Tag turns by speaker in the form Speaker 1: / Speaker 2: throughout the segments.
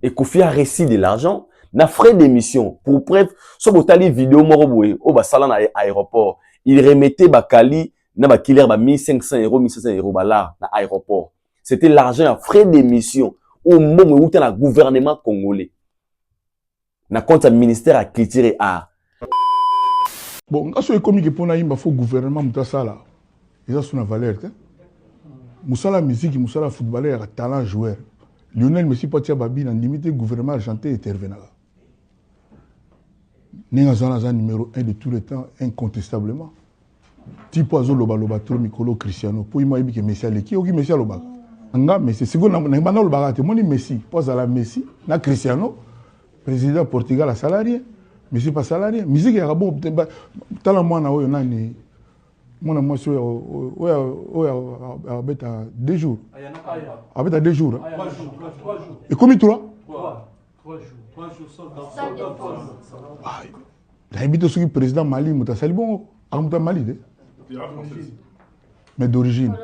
Speaker 1: Et Kofi a reçu de l'argent, n'a frais d'émission. Pour preuve, sur les vidéos, au basala na aéroport, il remettait Bakali, na bakiller 1500 €, 1600 € là, na aéroport. C'était l'argent à frais d'émission. Au moment où le gouvernement congolais. Na compte ministère à culture et art.
Speaker 2: Bon, quand on communique pour naïm, il faut gouvernement mutasala. Ils ont son valeur. Moussala musique, moussala footballeur, talent joueur. Lionel Messi pas tia babi, n'a limité gouvernement argentin intervenant. N'engazana numéro 1 de tous les temps, incontestablement. Tipo azo loba loba trop Mikolo Cristiano. Pour il m'a dit que Messi allait qui Messi a loba. Anga Messi, c'est quoi n'a pas loba te moni Messi, pas à la Messi, na Cristiano, président Portugal à salarié. Messi pas salarié. Musique est bon, talent moi na oyo nani. Moi c'est avec 2 jours. Avec 2 jours.
Speaker 3: 3 jours.
Speaker 2: Et combien 3
Speaker 3: 3 jours.
Speaker 2: Il a invité ce président Mali, Mouta Salibon, à Mouta Mali. Mais d'origine.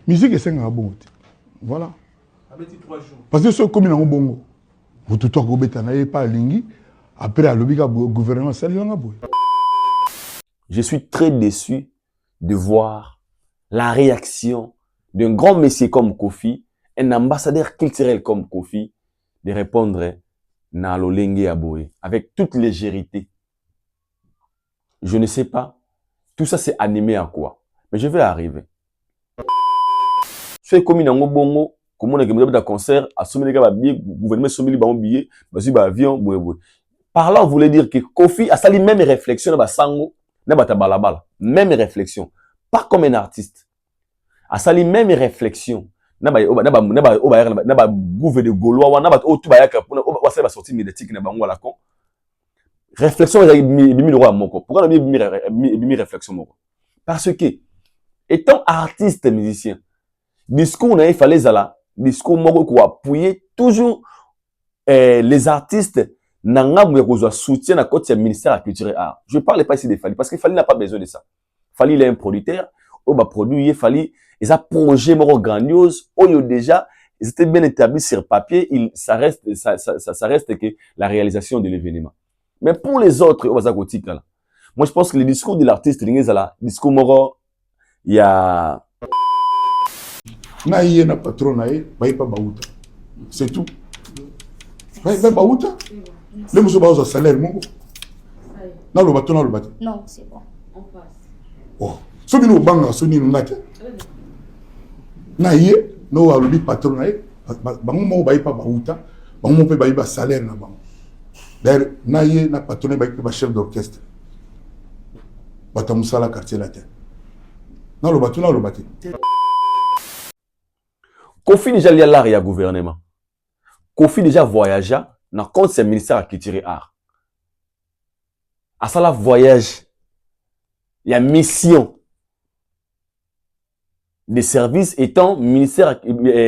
Speaker 2: Musique est 5 ans bon. Voilà. Parce que ce commune en bongo. Vous tout le temps n'avez pas lingi. Après à l'obéga gouvernement
Speaker 1: Je suis très déçu de voir la réaction d'un grand monsieur comme Kofi, un ambassadeur culturel comme Kofi, de répondre na lolenge aboye avec toute légèreté. Je ne sais pas. Tout ça c'est animé à quoi? Mais je vais arriver. Je fais comme une bongo, comme on a gagné un concert, à sommet les gars billet, gouvernement sommet les billet, vas-y avion, boué. Par là on voulait dire que Kofi a sali même réflexion na sango, na balabala, même réflexion, pas comme un artiste. A sali même réflexion. Na ba gouvernement de Gaulois, na ba tout ba yaka pour na ba sortie médiatique na bango la con. Réflexion est bimi roi moko. Pourquoi bimi réflexion moko? Parce que étant artiste musicien, discours na il fallait zala, discours moko ko appuyer toujours les artistes nanga mu ko soutien na côté ministère de la culture et art. Je parle pas ici de Fally parce que Fally n'a pas besoin de ça. Fally il est un producteur, au ba produire Fally ils ont projet moro grandiose, oyo déjà ils étaient bien établis sur papier, ça reste que la réalisation de l'événement. Mais pour les autres, moi je pense que le discours de l'artiste, discours moro, il y a...
Speaker 2: Naïe na patron naïe, baï pas baouta. C'est tout. Baï baouta. Le monsieur baouta salaire mon. Non le bateau, non le bateau.
Speaker 4: Non, c'est bon. On passe.
Speaker 2: Oh, celui nous banga, celui nous nate. Naïe, no alubi patron naïe, bango mo baï pas baouta, bango mo pe baï ba salaire na bango. D'ailleurs, naïe na patron baï pas chef d'orchestre. Batamusala quartier latin. Non le bateau, non le bateau.
Speaker 1: Kofi déjà lié à l'art gouvernement. Kofi déjà voyagé dans compte c'est ministère de la culture et art. À ça la voyage, il y a mission des services étant ministère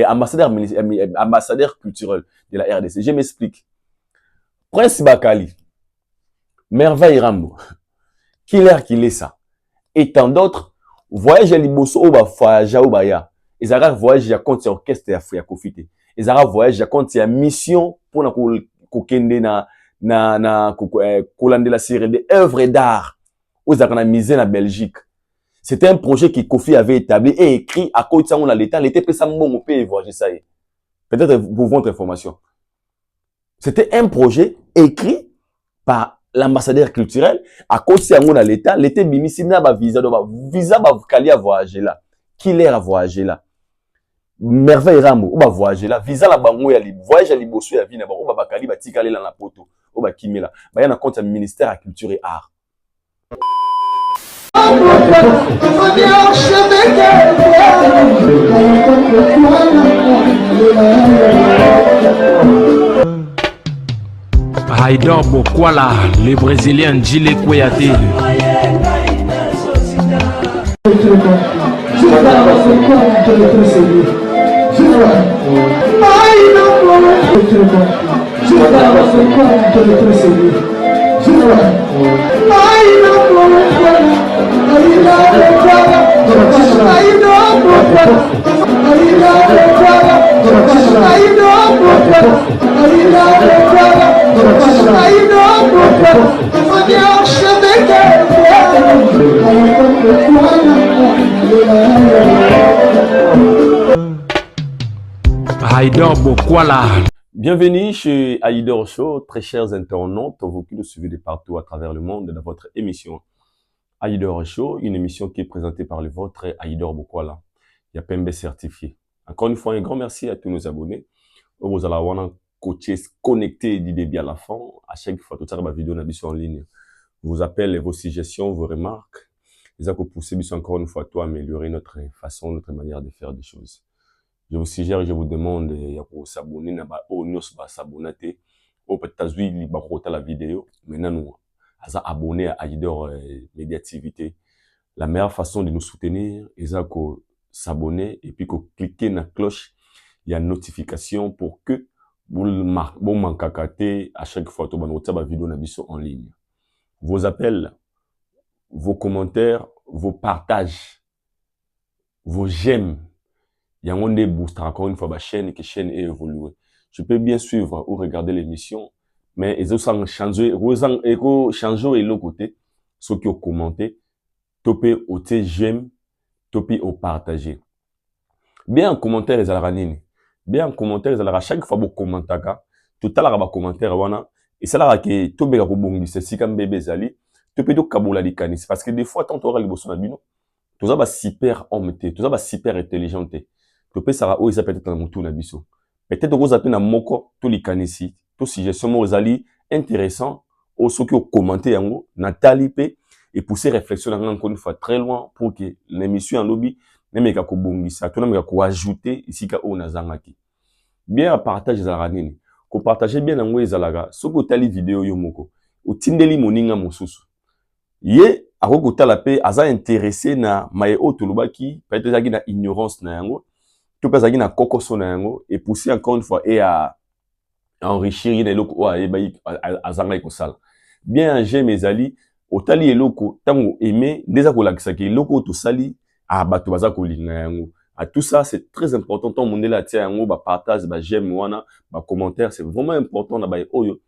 Speaker 1: ambassadeur culturel de la RDC. Je m'explique. Prince Bakali, Merveille Rambo, qui est ça? Et tant d'autres, voyage à Liboso ou voyage à Obaya. Ils arrivent voyage à compte orchestre et à Kofite. Ils arrivent voyage à compte mission pour na kokende na kolande la série des œuvres d'art aux arena misé na Belgique. C'était un projet que Kofi avait établi et écrit à côté de ça l'État. L'État peut ça mon pays voyager ça y est. Peut-être pour votre information. C'était un projet écrit par l'ambassadeur culturel à côté de ça l'État. L'État bimisi na ba visa ba kali à voyager là. Qui l'air à voyager là. Merveille Rambo, ou ba voyager là, visa la bango ya libre, voyage à Liboso ya vie na ba, ou ba bakali ba tikale la poto, ou ba kimela. Ba yana compte ya ministère de la culture et art.
Speaker 5: Haïdor Bokwala, le Brésilien Djile Kouyaté.
Speaker 6: I
Speaker 5: Haïdor Bokwala.
Speaker 1: Bienvenue chez Haïdor Show, très chers internautes, vous qui nous suivez de partout à travers le monde dans votre émission Haïdor Show, une émission qui est présentée par le vôtre Haïdor Bokwala. Il y a PMB certifié. Encore une fois, un grand merci à tous nos abonnés. Vous allez avoir un coach connecté du début à la fin. À chaque fois, tout ça, ma vidéo en ligne. Vos appels, vos suggestions, vos remarques. Ils ont poussé encore une fois à améliorer notre façon, notre manière de faire des choses. Je vous suggère et je vous demande de s'abonner s'abonner au peut-être la vidéo. Maintenant, nous abonner à Haïdor Média Activité. La meilleure façon de nous soutenir est de s'abonner et puis cliquer sur la cloche. Il y a une notification pour que vous manquez à chaque fois que vous avez vidéo en ligne. Vos appels, vos commentaires, vos partages, vos j'aime. Il y a un des boosts encore une fois la chaîne et que la chaîne est évoluée. Je peux bien suivre ou regarder l'émission, mais ils ont changé et l'autre côté, ceux qui ont commenté, topé au j'aime, topé au partager. Bien en commentaire les alanines. Bien en commentaire les alanines. Chaque fois vous commentez, tout à l'heure vous commentaire wana et ça là que tout bega ko bongi c'est si comme bébé zali, tout peut do kabola likani parce que des fois tant on aura le bosso na bino, tout ça va super homme tout ça va super intelligent tout peut ça o ça peut être dans mutu na biso. Peut-être que vous appelez na moko tout likanisi, tout suggestion mo zali intéressant au ceux qui ont commenté yango na talipe et pousser réflexion encore une fois très loin pour que l'émission en lobby même ka ko bongisa to na ko ajouter ici ka o nazangaki bien à partage ezalaka nini ko partager bien nango ezalaka soko tali vidéo yo moko otindeli moninga mosusu ye akoko tala pe aza intéressé na maye o tolobaki peut-être ezaki na ignorance na yango to pe ezaki na kokoso na yango et pousser encore une fois et à enrichir yene eloko o ayebaki azanga ekosala bien j'aime ezali otali eloko tango aimé ndeza kolakisaki eloko tosali à bato baza kolinga yango. À tout ça, c'est très important. Tant mon la tia yango, ba partage, ba j'aime wana, ba commentaire, c'est vraiment important na ba oyo.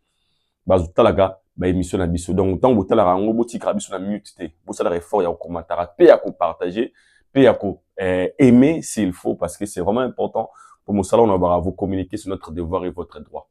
Speaker 1: Ba zutalaga, ba émission na biso. Donc tant botala yango, botika biso na mute te. Bosala effort ya commentaire, pe ya ko partager, pe ya ko aimer s'il faut parce que c'est vraiment important pour mon salon on va vous communiquer sur notre devoir et votre droit.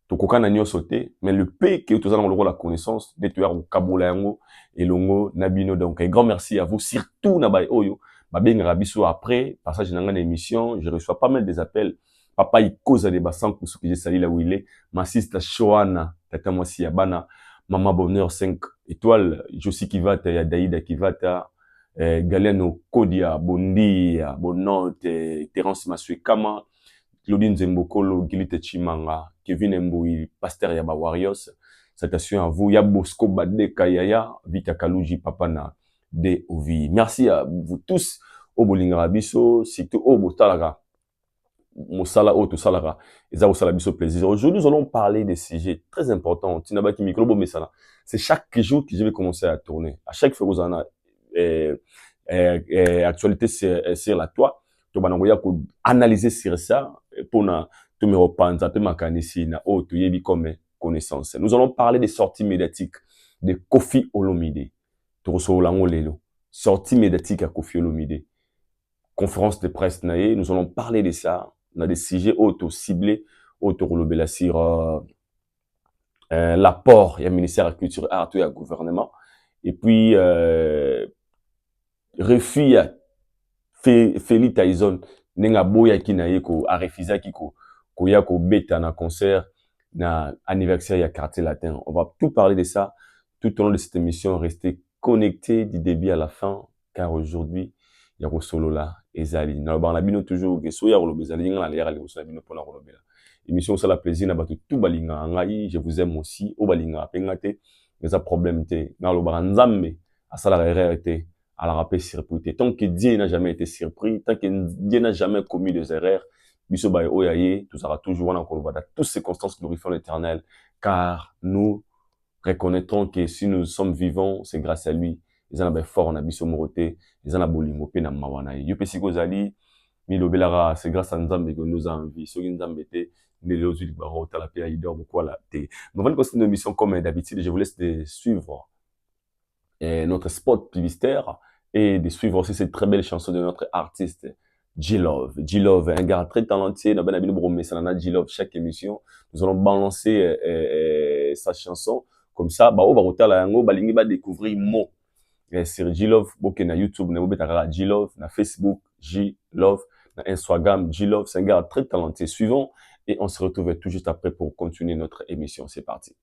Speaker 1: Tokoka na nyo sauté, mais le P que tous allons le rôle la connaissance, nettoyer au kabola yango et longo nabino. Donc un grand merci à vous surtout na ba oyo. Babeng Rabiso après, passage dans une émission, je reçois pas mal des appels. Papa, il cause des bassins pour ce que j'ai sali là où il est. Ma sister Shoana, tata moi si Yabana, Maman Bonheur 5 étoiles, Josie Kivata, Daïda Kivata, Galeno Kodia, Bondi, Bonnote, Terence Masuekama, Claudine Zembokolo, Gilite Chimanga, Kevin Mboui, Pasteur Yaba Warriors. Salutations à vous, Yabosko Bade Kayaya, Vita Kaluji Papana. De Ovi. Merci à vous tous au Bolinga Biso, surtout au Botalaga, Mosala au Tosalara, et ça au Biso plaisir. Aujourd'hui, nous allons parler des sujets très importants. Tinabaki micro mesala. C'est chaque jour que je vais commencer à tourner. À chaque fois que vous en avez actualité sur la toile, tu vas analyser sur ça pour na tout me repenser, tout makanisi na au tu yebi comme connaissance. Nous allons parler des sorties médiatiques de Koffi Olomide. Sortie médiatique à Koffi Olomide. Conférence de presse naïe, nous allons parler de ça. On a des sujets auto-ciblés, auto-relobés sur l'apport, il y a le ministère de la Culture et Art et le gouvernement. Et puis, refus à Feli Tyson, nenga boya ki naïe ko a refusé ki ko ya ko beta na concert na anniversaire ya quartier latin. On va tout parler de ça tout au long de cette émission. Restez connecté du début à la fin, car aujourd'hui, il y a un solo là, Ezali. Nous avons toujours que soya ou l'obésali, il y a les solo pour la rolobela. Émission, ça la plaisir, n'a pas tout balinga. Angaï, je vous aime aussi, au balinga, pengate, mais un problème te, n'a l'obra nzambe, à ça la erreur à la rappel surpris. Tant que Dieu n'a jamais été surpris, tant que Dieu n'a jamais commis des erreurs, biso baye oyaye, tout sera toujours en encore dans toutes circonstances glorifiant l'éternel, car nous reconnaîtrons que si nous sommes vivants, c'est grâce à lui. Ils en ont fort, on a biso moroté, ils en ont bolingo pe na mawana. Yo pe siko zali, Milobelara, c'est grâce à Nzambe que nous avons envie. Ceux qui nous ont embêtés, nous les autres, on la paix, il dort beaucoup à la télé. Mais avant de continuer l'émission, comme d'habitude, je vous laisse de suivre notre spot publicitaire et de suivre aussi cette très belle chanson de notre artiste, G-Love. G-Love, un gars très talentueux, n'a pas d'habitude de ça, G-Love, chaque émission. Nous allons balancer sa chanson. Comme ça, bah, on va découvrir mot. Sur G-Love, na YouTube, na G-Love, na Facebook, G-Love, na Instagram, G-Love. C'est un gars très talentueux. Suivons et on se retrouve tout juste après pour continuer notre émission. C'est parti.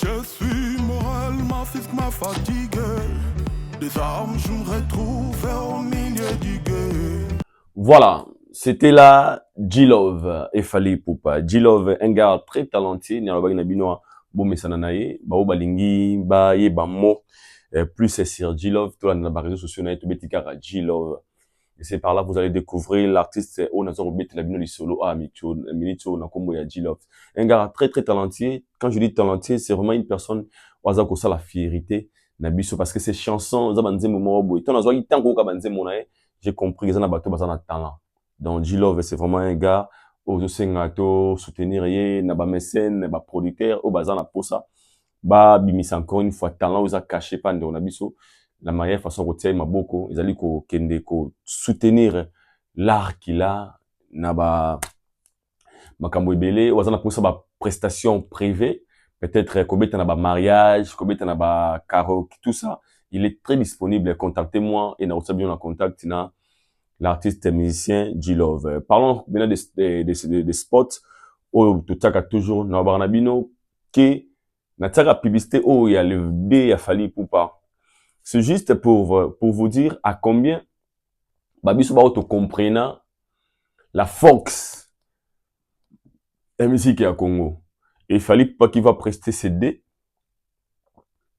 Speaker 4: Je suis moralement physiquement fatigué. Des armes, je me retrouve au milieu du guet.
Speaker 1: Voilà, c'était là G-Love et Fally Ipupa. G-Love, un gars très talentueux. Nyalobaki na binoa bo mesana na ye, ba balingi ba ye ba mo plus c'est sur G-Love, tout dans les réseaux sociaux na tout betika G-Love. Et c'est par là que vous allez découvrir l'artiste Onazo Bet la bino solo a Micho na kombo ya G-Love. Un gars très très talentueux. Quand je dis talentueux, c'est vraiment une personne oza ko sa la fierté na biso parce que ces chansons za banze mo boy. Tant nazo itango ka banze mo na j'ai compris que bato bazana talent. Donc G-Love c'est vraiment un gars ozo sengato soutenir ye na ba mécène, ba producteur o bazana posa. Ba bimisa encore une fois talent oza caché pa ndo na biso. La meilleure façon de tirer maboko, ils allaient ko kende ko soutenir l'art qu'il a, na ba makambo ebele, wazana pour ça ba prestation privée, peut-être kobeta na ba mariage, kobeta na ba karaoke, tout ça, il est très disponible. Contactez-moi et na bien en contact na l'artiste musicien G-Love. Parlons maintenant des spots où tout ça toujours na barnabino que na tsaka publicité où il y a le B ya Fally Ipupa. C'est juste pour vous dire à combien babiso ba auto comprena la Fox la musique à Congo. Et il fallait pas qu'il va prester CD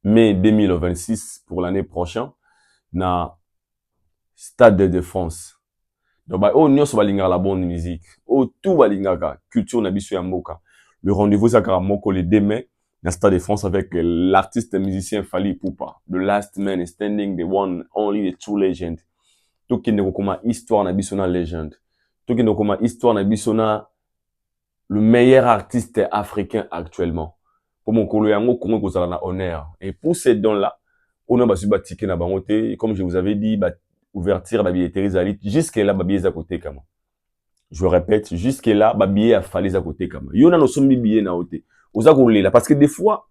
Speaker 1: mai 2026 pour l'année prochaine na Stade de France. Donc bah oh nyonso balinga la bonne musique. Oh tout balinga culture na biso ya mboka. Le rendez-vous ça moko le 2 mai na Stade de France avec l'artiste musicien Fally Ipupa, the last man standing, the one, only, the true legend. Tout qui ne koma histoire na biso na legend. Tout qui ne koma histoire na biso na le meilleur artiste africain actuellement. Pour mon kolo yango Congo kozala na honneur. Et pour ces dons-là, on a basu batike na bangote, comme je vous avais dit, ouverture ba billetterie zali jusque là ba billet à côté kama. Je répète, jusque là ba billet a fallu à côté kama. Yona no sombi billet na côté. Là, parce que des fois,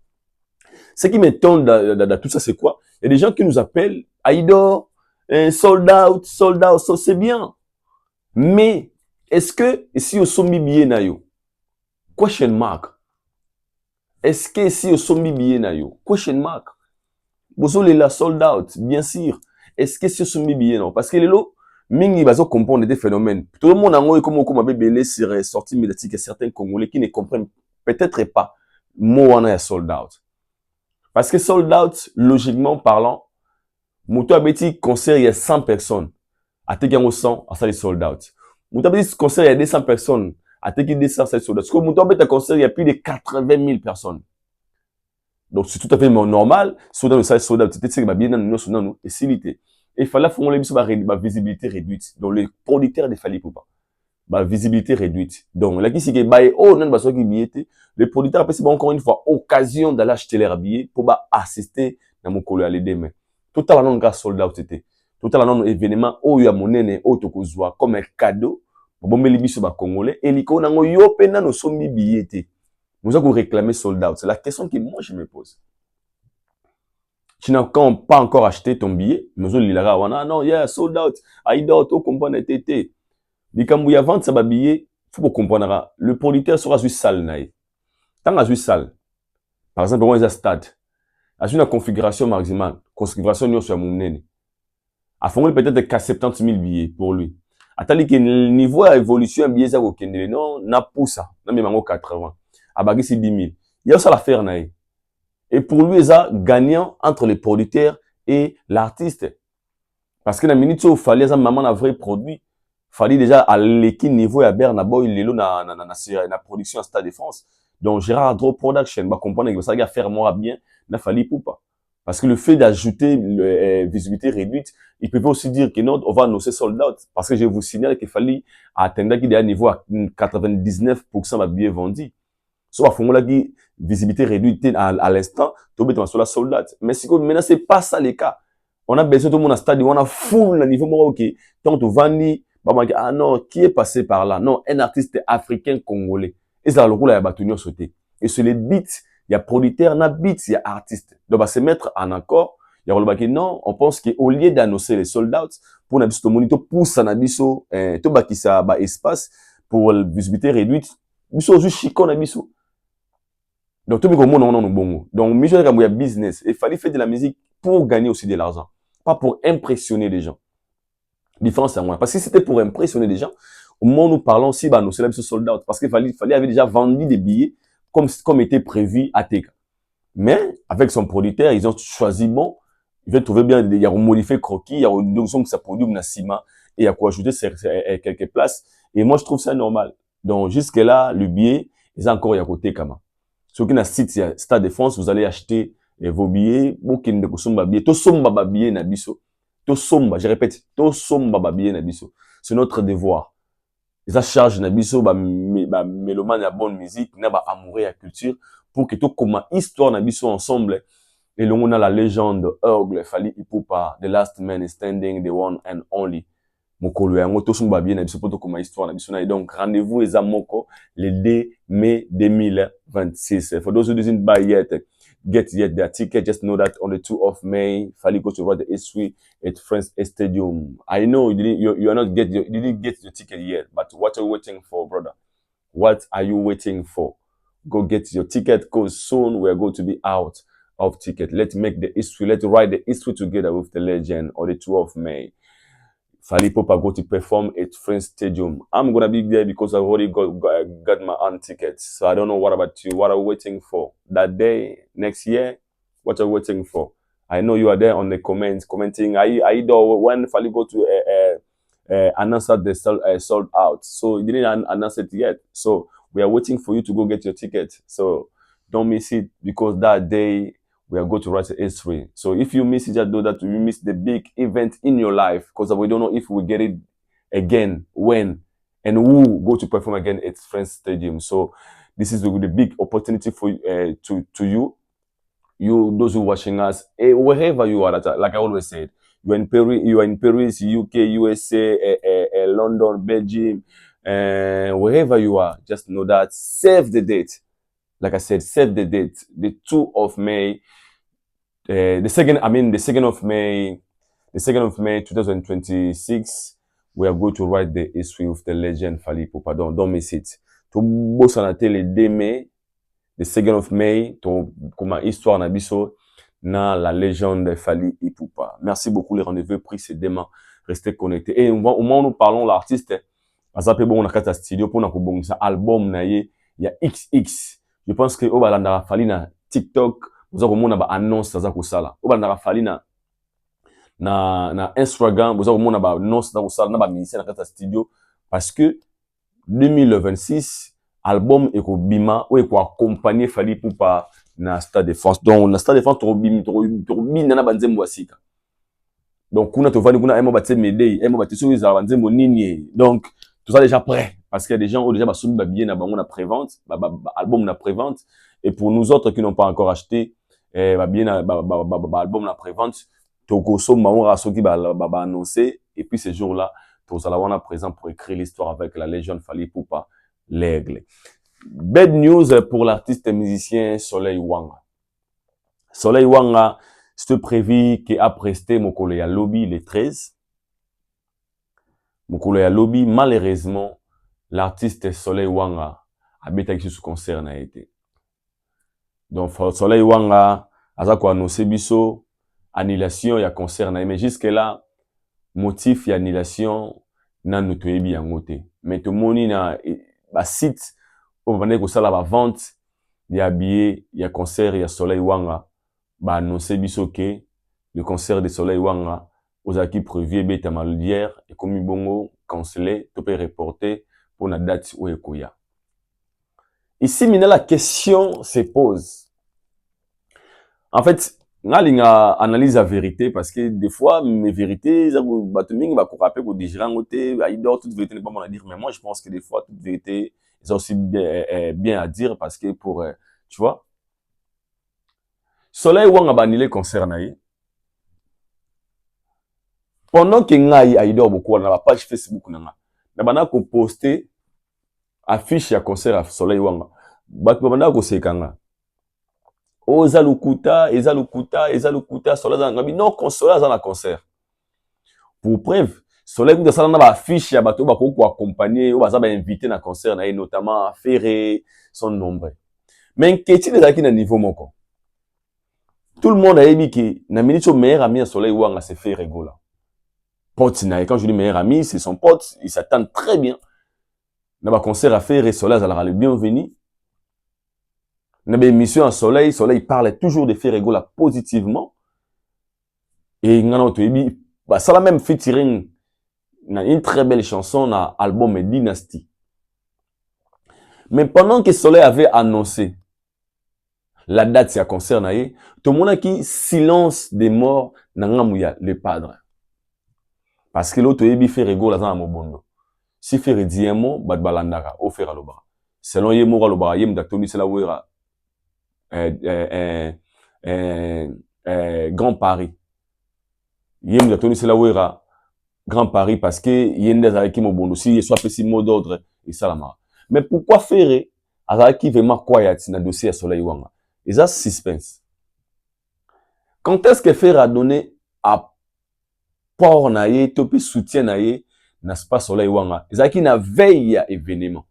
Speaker 1: ce qui m'étonne dans tout ça, c'est quoi? Il y a des gens qui nous appellent, Aïdo, sold out, c'est bien. Mais, est-ce que, si au sombi billet na yo, question mark? Est-ce que si au sombi billet na yo, question mark? Bozo la sold out, bien sûr. Est-ce que si au sombi billet non? Parce que les lots, mingi bazo comprendre des phénomènes. Tout le monde a ngoi comme bébé sur sortie médiatique et certains Congolais qui ne comprennent peut-être pas moi on est sold out parce que sold out logiquement parlant moto abeti concert il y a 100 personnes à tegango 100 à ça les sold out moto abeti concert il y a 200 personnes à tegi 200 ça sold out parce que moto abeti concert il y a plus de 80 000 personnes donc c'est tout à fait normal sold out ça sold out c'était que bien nous sold out et silité et il fallait faire la visibilité réduite donc les producteurs de Fally Ipupa bah visibilité réduite donc là qui c'est que bah oh non bah qui billetté les producteurs après c'est encore une fois occasion d'aller acheter leurs billets pour bah assister dans mon collègue les demain tout à l'heure non sold out c'était tout à l'heure non événement oh ya monene oh to kozwa comme un cadeau pour bomber les biso ba congolais et liko nango yo pena no sombi billetté nous avons réclamé sold out c'est la question que moi je me pose. Tu n'as pas encore acheté ton billet nous on lira wana non yeah sold out aïda to comprendre tété. Likambu ya vente ça ba billet faut comprendre le producteur sera juste salle naï tant à juste salle par exemple on est à stade a une configuration maximale, configuration nyonso ya munene. A fongoli peut-être qu'à 70 000 billets pour lui. Atali que le niveau à évolution ya billet za ko kendele non na poussa, na memango 80. Abagisi 10 000. Il y a ça l'affaire na ye. Et pour lui, ça gagnant entre les producteurs et l'artiste. Parce que dans la minute où il fallait un maman un vrai produit, fallait déjà à l'équipe niveau à Bernaboy, il est là na production à Stade de France. Donc Gérard Draw Production, bah comprendre que ça va faire moi bien, n'a fallu pour pas. Parce que le fait d'ajouter visibilité réduite, il peut aussi dire que non, on va annoncer sold out. Parce que je vous signale qu'il fallait atteindre qu'il y a un niveau à 99% de billets vendus. Soit à là qui visibilité réduite à l'instant, tu peux sur la sold out. Mais si maintenant c'est pas ça le cas. On a besoin de tout le monde à stade, on a full le niveau ok. Tant tu vends ah non, qui est passé par là? Non, un artiste africain congolais. Et ça le rôle à Batunio sauté. Et sur les beats, il y a producteur, il y a beats, il y a artiste. Donc, on va se mettre en accord. Il y a le non, on pense qu'au lieu d'annoncer les sold out, pour n'abiso to monito pousse en abiso, to baki ça ba espace pour visibilité réduite. Biso juste chico n'abiso. Donc, tout le monde non bongo. Donc, mais je il y a business. Il fallait faire de la musique pour gagner aussi de l'argent. Pas pour impressionner les gens. Différence à moi. Parce que c'était pour impressionner les gens. Au moment où nous parlons aussi, bah, nous célèbrons ce sold out. Parce qu'il fallait avait déjà vendu des billets comme était prévu à TK. Mais, avec son producteur, ils ont choisi bon, ils veulent trouver bien, il y a modifié croquis, il y a une option que ça produit une ciment, et il y a quoi ajouter quelques places. Et moi, je trouve ça normal. Donc, jusque-là, le billet, ils ont encore y a côté comme ceux qui ont un site, il y a Stade de France, vous allez acheter vos billets, vous qui ne consommez pas billets, tout somba billet na biso. Tout somba, je répète, tout somba billet na biso. C'est notre devoir. Ils charge na biso, mélomane la bonne musique, na ba amoureux la culture, pour que tout comme histoire na biso ensemble. Et là, on a la légende, Urgle, Fali Ipupa, The Last Man Standing, The One and Only. Mokolo yango to sumba bien na biso poto comme histoire na biso na. Donc rendez-vous ezamoko le 2 mai 2026. For those who didn't buy yet, get yet their ticket. Just know that on the 2 of May, Fali go to ride the history at France Stadium. I know you are not you didn't get your ticket yet, but what are you waiting for, brother? What are you waiting for? Go get your ticket, because soon we are going to be out of ticket. Let's make the history. Let's write the history together with the legend on the 2 of May. Fally Ipupa go to perform at France Stadium. I'm gonna be there because I already got my own tickets. So I don't know what about you. What are you waiting for? That day, next year? What are you waiting for? I know you are there on the comments, commenting. I know when Fally go to announce that they sold out. So you didn't announce it yet. So we are waiting for you to go get your ticket. So don't miss it, because that day we are going to write a history. So if you miss it, just know that you miss the big event in your life, because we don't know if we get it again, when, and who go to perform again at France Stadium. So this is the big opportunity for to you, those who are watching us, wherever you are. Like I always said, you are in Paris, UK, USA, London, Belgium, wherever you are. Just know that save the date. Like I said, save the date, the 2 of May, the 2nd of May 2026, we are going to write the history of the legend Fally Ipupa. Don't miss it. To boss on le 2 mai, the 2nd of May, to comme histoire na biso na la légende Fally Ipupa. Merci beaucoup, les rendez-vous précédemment. Restez connectés. Et au moment où nous parlons, l'artiste, parce que bon, on a quatre studio pour nous ça album na il y a XX. Je pense que au balanda Fally na TikTok, vous avez mon annonce ça ko sala. Au balanda Fally na Instagram, vous avez mon annonce ça ko sala na ba ministère na kata studio, parce que 2026 album et ko bima ou et ko accompagner Fally Ipupa na Stade de France. Donc na Stade de France to bima na banzembo asika. Donc kuna to vani kuna emo batse medei, emo batse so za banzembo nini. Donc tout ça déjà prêt, parce qu'il y a des gens qui ont déjà soumis billet na bango na prévente, album na prévente, et pour nous autres qui n'ont pas encore acheté billet na album na prévente, toko so maora so qui ba annoncer, et puis ces jours-là tous allons avoir présent pour écrire l'histoire avec la légende Fally Ipupa, l'aigle. Bad news pour l'artiste et musicien Soleil Wanga. Soleil Wanga, c'est prévu qu'il a presté mokolo ya lobby le 13. Mokolo ya lobby, malheureusement, l'artiste Soleil Wanga a été sous concert n'a été. Donc Soleil Wanga aza ko annoncer biso annulation ya concert na ye, mais jusque là motif ya annulation nanu toyebi yango te, mais tomoni na ba site o bande ko sala ba vente ya billet ya concert ya Soleil Wanga ba annoncer biso que le concert de Soleil Wanga ozaki prévu beta maldière et comme bongo cancellé, to peut reporter pour la date où ekoya. Ici maintenant la question se pose. En fait, nga analyse la vérité parce que des fois mes vérités ça batuming ba ko rappeler ko digérer ngoté il dort toute vérité n'est pas bon à dire, mais moi je pense que des fois toute vérité est aussi bien à dire parce que pour tu vois Soleil Wanga ba annulé concert na ye pendant que ngai aidor beaucoup na page Facebook na bana ko poster affiche ya concert à Soleil Wanga bato bana ko sekanga oza lukuta Soleil Wanga non consoler za na concert pour preuve Soleil Wanga sala na ba affiche ya bato bako ko accompagner ou baza ba invité na concert na notamment Ferré son nombre mais qu'est-il ezaki na niveau moko tout le monde a dit que na minute au meilleur ami à Soleil Wanga c'est fait rigoler. Pote na, quand je dis meilleur ami, c'est son pote, ils s'attendent très bien. Dans ma concert à faire et Soleil, ça leur le bienvenu. Dans ma émission à Soleil, Soleil parle toujours de faire rigoler positivement. Et il y a bah ça la même featuring une très belle chanson dans l'album Dynasty. Mais pendant que Soleil avait annoncé la date c'est à concert na ye, tout le monde a qui silence des morts nangamouya le padre. Parce que l'autre yebi fait rigolo dans mobondo. Si fait dire un mot, bad balandaka au faire aloba. Selon ye mora aloba yem datoni c'est la wera Grand Paris. Yem datoni c'est la wera Grand Paris parce que yende avec mobondo si soit petit mot d'ordre et salama. Mais pourquoi faire azaki vraiment quiet na dossier à Soleil Wanga? Et ça, suspense. Quand est-ce que faire a donné à port naïe, topi soutien naïe, n'est-ce pas Soleil Wanga? Et ça qui n'a veille à événement.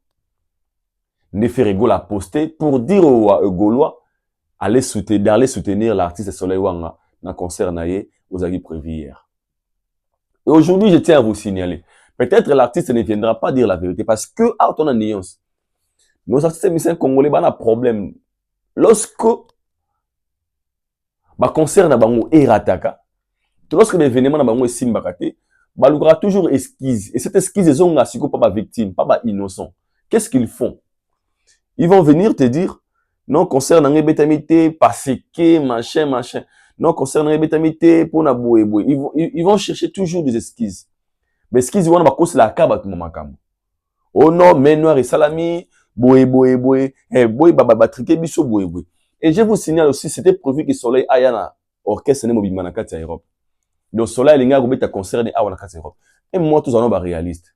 Speaker 1: Ne fait rigolo à poster pour dire aux Gaulois d'aller soutenir l'artiste Soleil Wanga dans le concert naïe aux avis prévu hier. Et aujourd'hui, je tiens à vous signaler. Peut-être l'artiste ne viendra pas dire la vérité parce que, à ton nuance, nos artistes musiciens congolais, ont un problème. Lorsque ba concert na bango erataka, lorsque l'événement na bango est simbakate, ba logra toujours esquisse et cette esquisse ils ont asiko pas ba victime, pas ba innocent. Qu'est-ce qu'ils font? Ils vont venir te dire non concert na ngebetamité parce que machin. Non concert na ngebetamité pour na boye. Ils vont chercher toujours des esquisses. Mais esquisses wana ba kosi la kaba tout makambo. Oh non, mais noir et salami boy, baba triqué biso boy. Et je vous signale aussi, c'était prévu que Soleil Ayana orchestre ne mobile na kati Europe. Donc Soleil linga go beta concert ne awa na kati Europe. Et moi tous en ba réaliste.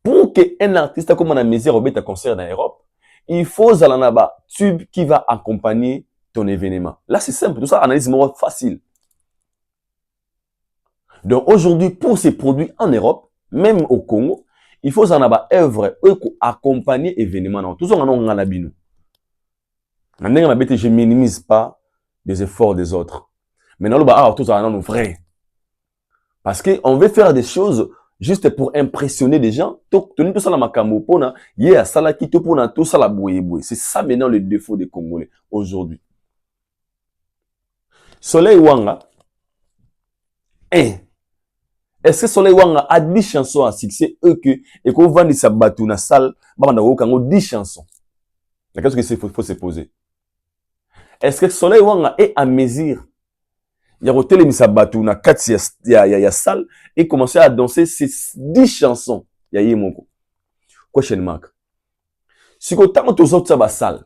Speaker 1: Pour que un artiste comme na misère beta concert en Europe, il faut zalanaba tube qui va accompagner ton événement. Là c'est simple, tout ça analyse moi facile. Donc aujourd'hui pour ces produits en Europe, même au Congo, il faut en avoir œuvre pour accompagner l'événement. Tout ça, on a bino. Je minimise pas les efforts des autres. Mais non, tout ça, on vrai. Parce qu'on veut faire des choses juste pour impressionner des gens. Tout ça, la makambo, pona, yé, salaki, tout ça, la boué. C'est ça maintenant le défaut des Congolais aujourd'hui. Soleil Wanga, est-ce que Soleil Wanga a 10 chansons à succès et qu'on vend sa batou na salle, bah on a 10 chansons. Qu'est-ce que c'est faut se poser? Est-ce que Soleil Wanga est à mesure? Il y a hôtel mis sa batou na 4 ya salle et commencer à danser ces 10 chansons. Il y a yemoko. Question mark. Si qu'on t'a tous autres sa salle,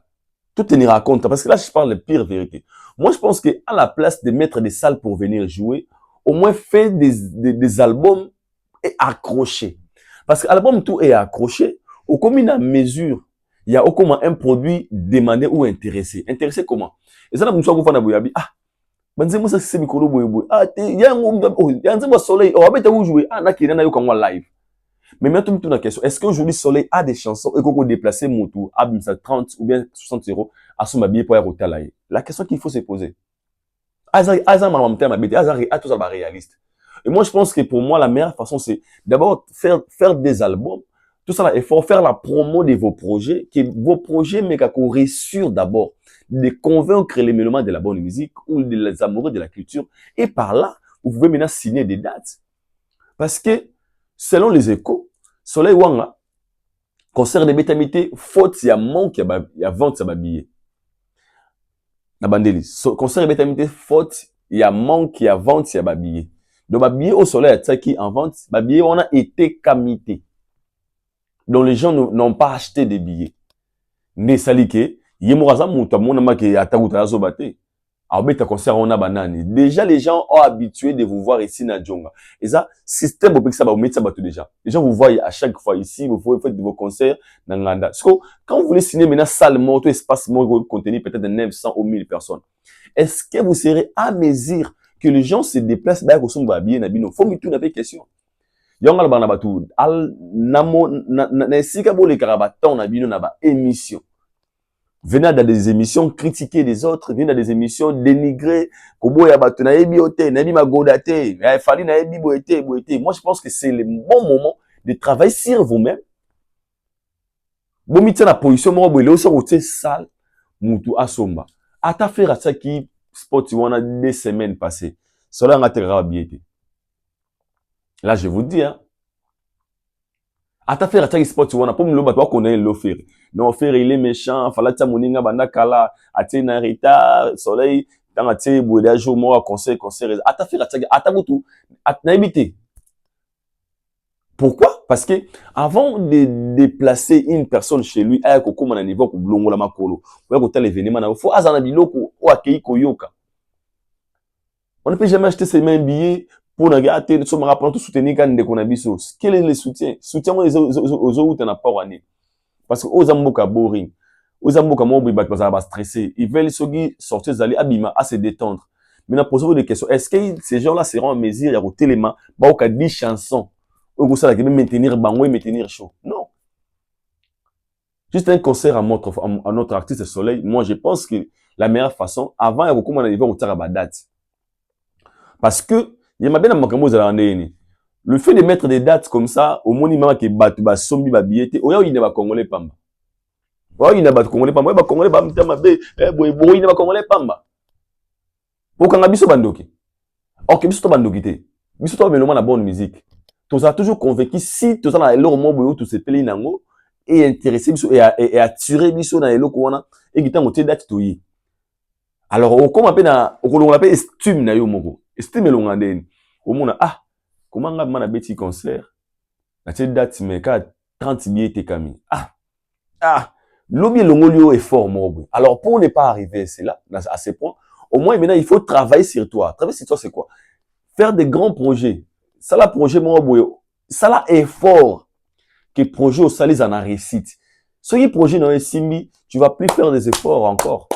Speaker 1: tout tenir à compte parce que là je parle de pire vérité. Moi je pense que à la place de mettre des salles pour venir jouer, au moins fait des albums et accrochés. Parce que l'album tout est accroché, au combien à mesure, il y a au comment un produit demandé ou intéressé. Intéressé comment? Et ça, là, vous avez dit, ah, banzemo ça c'est mikolo boy. Ah, il y a un soleil, oh, abeta vous jouer, ah, n'a qui n'a eu comme live. Mais maintenant, tout la question, est-ce qu'aujourd'hui, Soleil a des chansons et qu'on peut déplacer mon tour à 30 ou bien 60 euros à son billet pour aller au Talaï? La question qu'il faut se poser. Tout ça va réaliste. Et moi, je pense que pour moi, la meilleure façon, c'est d'abord faire des albums. Tout ça, il faut faire la promo de vos projets, que vos projets, mais qu'on réussisse d'abord de convaincre les mélomanes de la bonne musique ou les amoureux de la culture. Et par là, vous pouvez maintenant signer des dates. Parce que, selon les échos, Soleil Wanga, concert de bétamité, faute, il y a manque, il y a vente, ça va billet. Na bandeli. Concert de bétamité, faute, il y a manque, il y a vente, il y a billet. Donc, ma billet au Soleil, qui en vente, ma billet, on a été camité. Donc, les gens n'ont pas acheté des billets. Ne salike, yemoraza mouta, mon ama qui a taouta zobate. Albeta concert on a banane. Déjà, les gens ont habitué de vous voir ici na Djonga. Et ça, système au ça va mettre ça bateau déjà. Les gens vous voient à chaque fois ici, vous faites vos concerts dans Nganda. Quand vous voulez signer maintenant salle morte, espace mort, contenir peut-être 900 ou 1000 personnes. Est-ce que vous serez à mesure que les gens se déplacent, bah, au son bien, nabino? Faut me tout n'avait question. Yonga bana batu al namo na sika bo le karabaton na bino na ba émission. Venez dans des émissions critiquer les autres, venez dans des émissions dénigrer kobo ya batu na ebiote na bi magodate, ya fali na ebi boete. Moi je pense que c'est le bon moment de travailler sur vous-même. Bon mi na position mo bo le oso roté sale mutu asomba. Ata faire ça qui sport on a 2 semaines passées. Cela nga te rabiete. Là, je vous dis, hein. À ta faire attaquer sport, tu vois, pour me le battre, qu'on ait l'offrir. Non, offrir, il est méchant, fallait que moninga banda kala, até narita, soleil, dans até boudage, moi, conseil. À ta faire attaquer, à ta boutou, à n'habiter. Pourquoi? Parce que, avant de déplacer une personne chez lui, à koko man niveau ko blongo la makolo, ou ko tel événement, il faut azana biloko, ou akei koyoka. On ne peut jamais acheter ces mêmes billets pour regarder, nous sommes rappelés tout soutenir quand on a biso. Quel est le soutien? Soutien aux autres n'a pas wané. Parce que aux amboka boring, aux amboka mobi parce qu'ils stressé. Ils veulent sortir d'aller abima à se détendre. Maintenant posez-vous des questions. Est-ce que ces gens-là seront en mesure à côté les mains, bah au cas 10 chansons, ou ça qui même maintenir bango et maintenir chaud? Non. Juste un concert à notre artiste Soleil. Moi je pense que la meilleure façon, avant il y a beaucoup de gens qui ont une date. Parce que il m'a bien amakamoza le fait de mettre des dates comme ça au monument qui batu ba sombi ba billet oya il ne va congolais pamba oya il ne va congolais pamba ba congolais ba mtama be boy il ne va congolais pamba okanga biso bandoki ok biso to bandoki te biso to meloma na bonne musique to ça toujours convaincu si to ça na eloko mo boyo to se peli nango et intéressé biso et attirer biso na eloko wana et gitango te date to yi alors okoma pe na okolonga pe estime na yo moko estime longa ndeni omona ah comment nga mana beti concert na cette date mais ka 30 billets te kami lobby longolio est fort mobile. Alors pour ne pas arriver à ce point au moins maintenant il faut travailler sur toi. Travailler sur toi c'est quoi? Faire des grands projets. Ça la projet mobile ça la effort que projet au salis en a réussite. Ce qui projet dans simbi tu vas plus faire des efforts encore.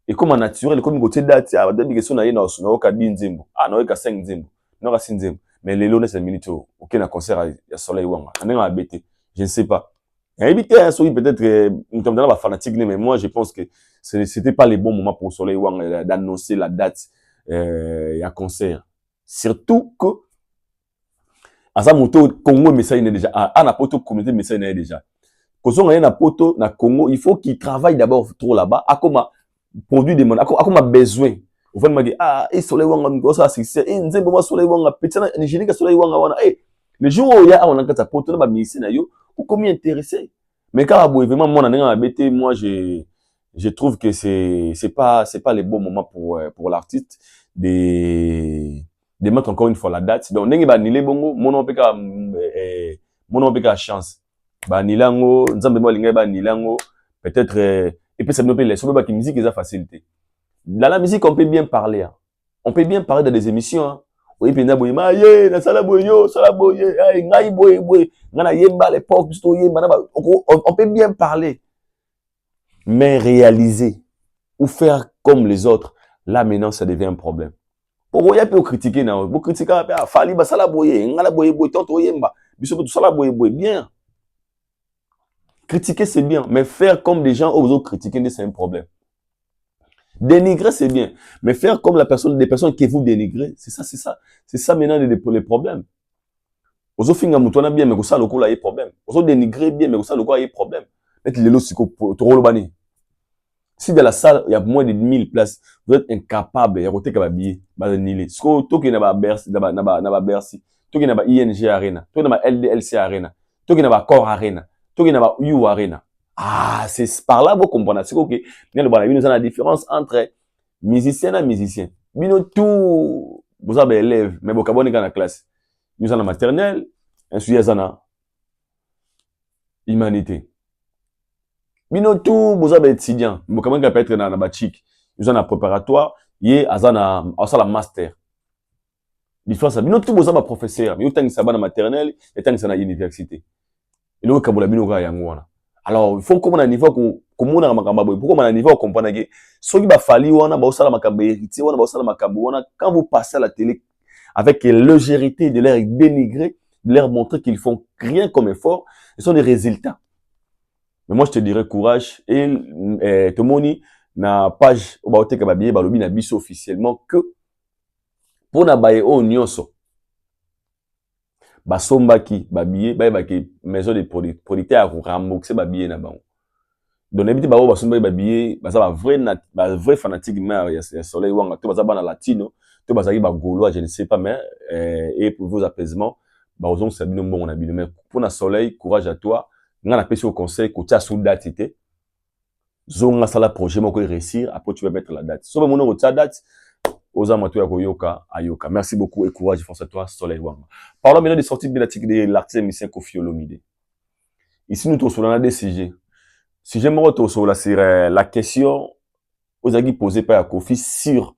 Speaker 1: Et comme en naturel comme côté date à des questions na yena na ka dinzimbo na ka 5 nzimbo na ka 6 nzimbo mais les lones c'est minito aucun concert à Soleil Wanga on a bêté je ne sais pas habité à Soleil peut-être nous sommes dans la fanatique mais moi je pense que c'était pas le bon moment pour Soleil Wanga d'annoncer la date à concert surtout que à ça moto Congo message est déjà à na poto communauté message est déjà quand on est na poto na Congo il faut qu'il travaille d'abord trop là-bas à comment produit des monde à comment besoin au fond m'a dit et Soleil Wanga ngo ça succès nzembo ma Soleil Wanga petit na nigéria Soleil Wanga wana le jour où il y a on a kata poto na ba ministre na yo ou combien intéressé mais quand vraiment moi na bêté moi je trouve que c'est pas le bon moment pour l'artiste de mettre encore une fois la date donc ndenge ba nilé bongo mono peka chance ba nilango nzambe mo linga ba nilango peut-être et puis ça me plaît sur la musique ils a facilité. Dans la musique, on peut bien parler. Hein. On peut bien parler dans des émissions. Hein. Oui, puis on peut bien parler. Mais réaliser ou faire comme les autres, là maintenant, ça devient un problème. Pour vous, il y a peu critiquer. Vous critiquez, Biso tout ça là bien. Critiquer c'est bien, mais faire comme des gens aux autres critiquer c'est un problème. Dénigrer c'est bien, mais faire comme des personnes qui vous dénigrent, c'est ça maintenant les problèmes. Aux autres finga mutona bien, mais ça le coup là y problème. Aux autres dénigrer bien, mais ça le coup là y problème. Mettre les lots trop bani. Si dans la salle il y a moins de 1000 places, vous êtes incapable de côté kababiller, bazanili. Ce que tout qui n'a pas Bercy, n'a pas Bercy, tout qui n'a pas ING Arena, tout qui n'a pas LDLC Arena, tout qui n'a pas Core Arena. Tout qui n'a pas eu arena. Ah, c'est par là vous comprenez. C'est ok. Nous avons la différence entre musicien et musicien. Nous tout, vous avez élèves, mais vous avez dans la classe. Nous avons la maternelle, un sujet zana humanité. Nous tout, vous avez étudiant. Vous avez peut être dans la chic. Nous avons la préparatoire, yé azana la master. Différence. Nous tout, vous avez professeur. Nous avez la maternelle, et vous avez l'université. Alors, il faut qu'on ait un niveau qu'on a un niveau qu'on comprenne que ceux qui fali quand vous passez à la télé avec légèreté de leur dénigrer, de leur montrer qu'ils font rien comme effort, ce sont des résultats. Mais moi je te dirais courage et tout le monde na page au baote kababié balobi na biso officiellement que pour na baye o nyonso basombaki babiye bayebaki maison de producteur a rembourser babiye na bango donc ebiti bao basombaki babiye baza ba vrai fanatique mais ya soleil wanga to baza bana latino to bazaki ba gaulois je ne sais pas mais et pour vos apaisements bazong sabino mbongo na bino mais pour na soleil courage à toi ngana pesi au conseil ko tia sous date té zonga sala projet moko réussir après tu vas mettre la date so ba mono ko tia date Ayoka. Merci beaucoup et courage, force à toi, Soleil Wanga. Parlons maintenant des sorties bénatiques de l'artiste musicien Koffi Olomide. Ici, nous sommes des sujets. Sujet numéro sur la question aux aguis posée par Koffi sur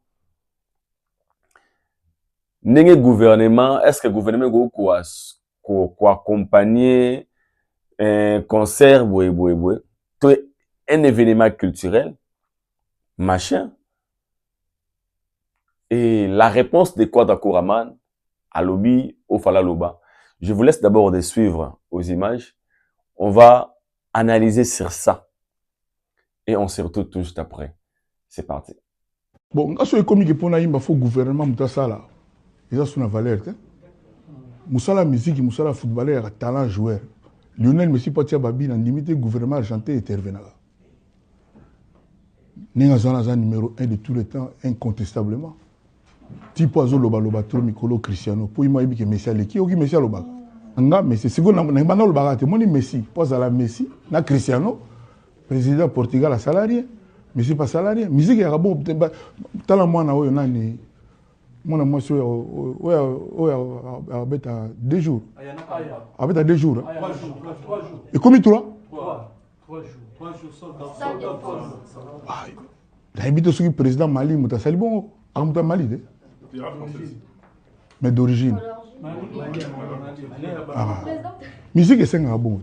Speaker 1: n'est gouvernement, est-ce que le gouvernement va accompagner un concert, un événement culturel, machin. Et la réponse de Kwada Koraman à Lobi au Falaloba. Je vous laisse d'abord de suivre aux images. On va analyser sur ça. Et on se retrouve tout juste après. C'est parti.
Speaker 2: Bon, quand on communique pour le gouvernement, Moussala, il y a une valeur. Moussala musique, Moussala footballeur, talent joueur. Lionel Messi Patia Babi, dans limité gouvernement argentin intervenant. Néazana numéro 1 de tous les temps, incontestablement. Tipo azo loba loba trop Mikolo Cristiano pour ima ibike Messi aleki oki Messi loba nga Messi siko na bana loba te moni Messi pose à la Messi na Cristiano président Portugal a salarié Messi pas salarié musique ya bon tala mwana oyo nani mwana mwasi oyo abeta 2 jours abeta 2 jours
Speaker 3: 3 jours
Speaker 2: et combien 3
Speaker 3: jours soldat
Speaker 2: la habite sur le président Mali muta sali bon amuta Mali de mais d'origine. Musique est un bon.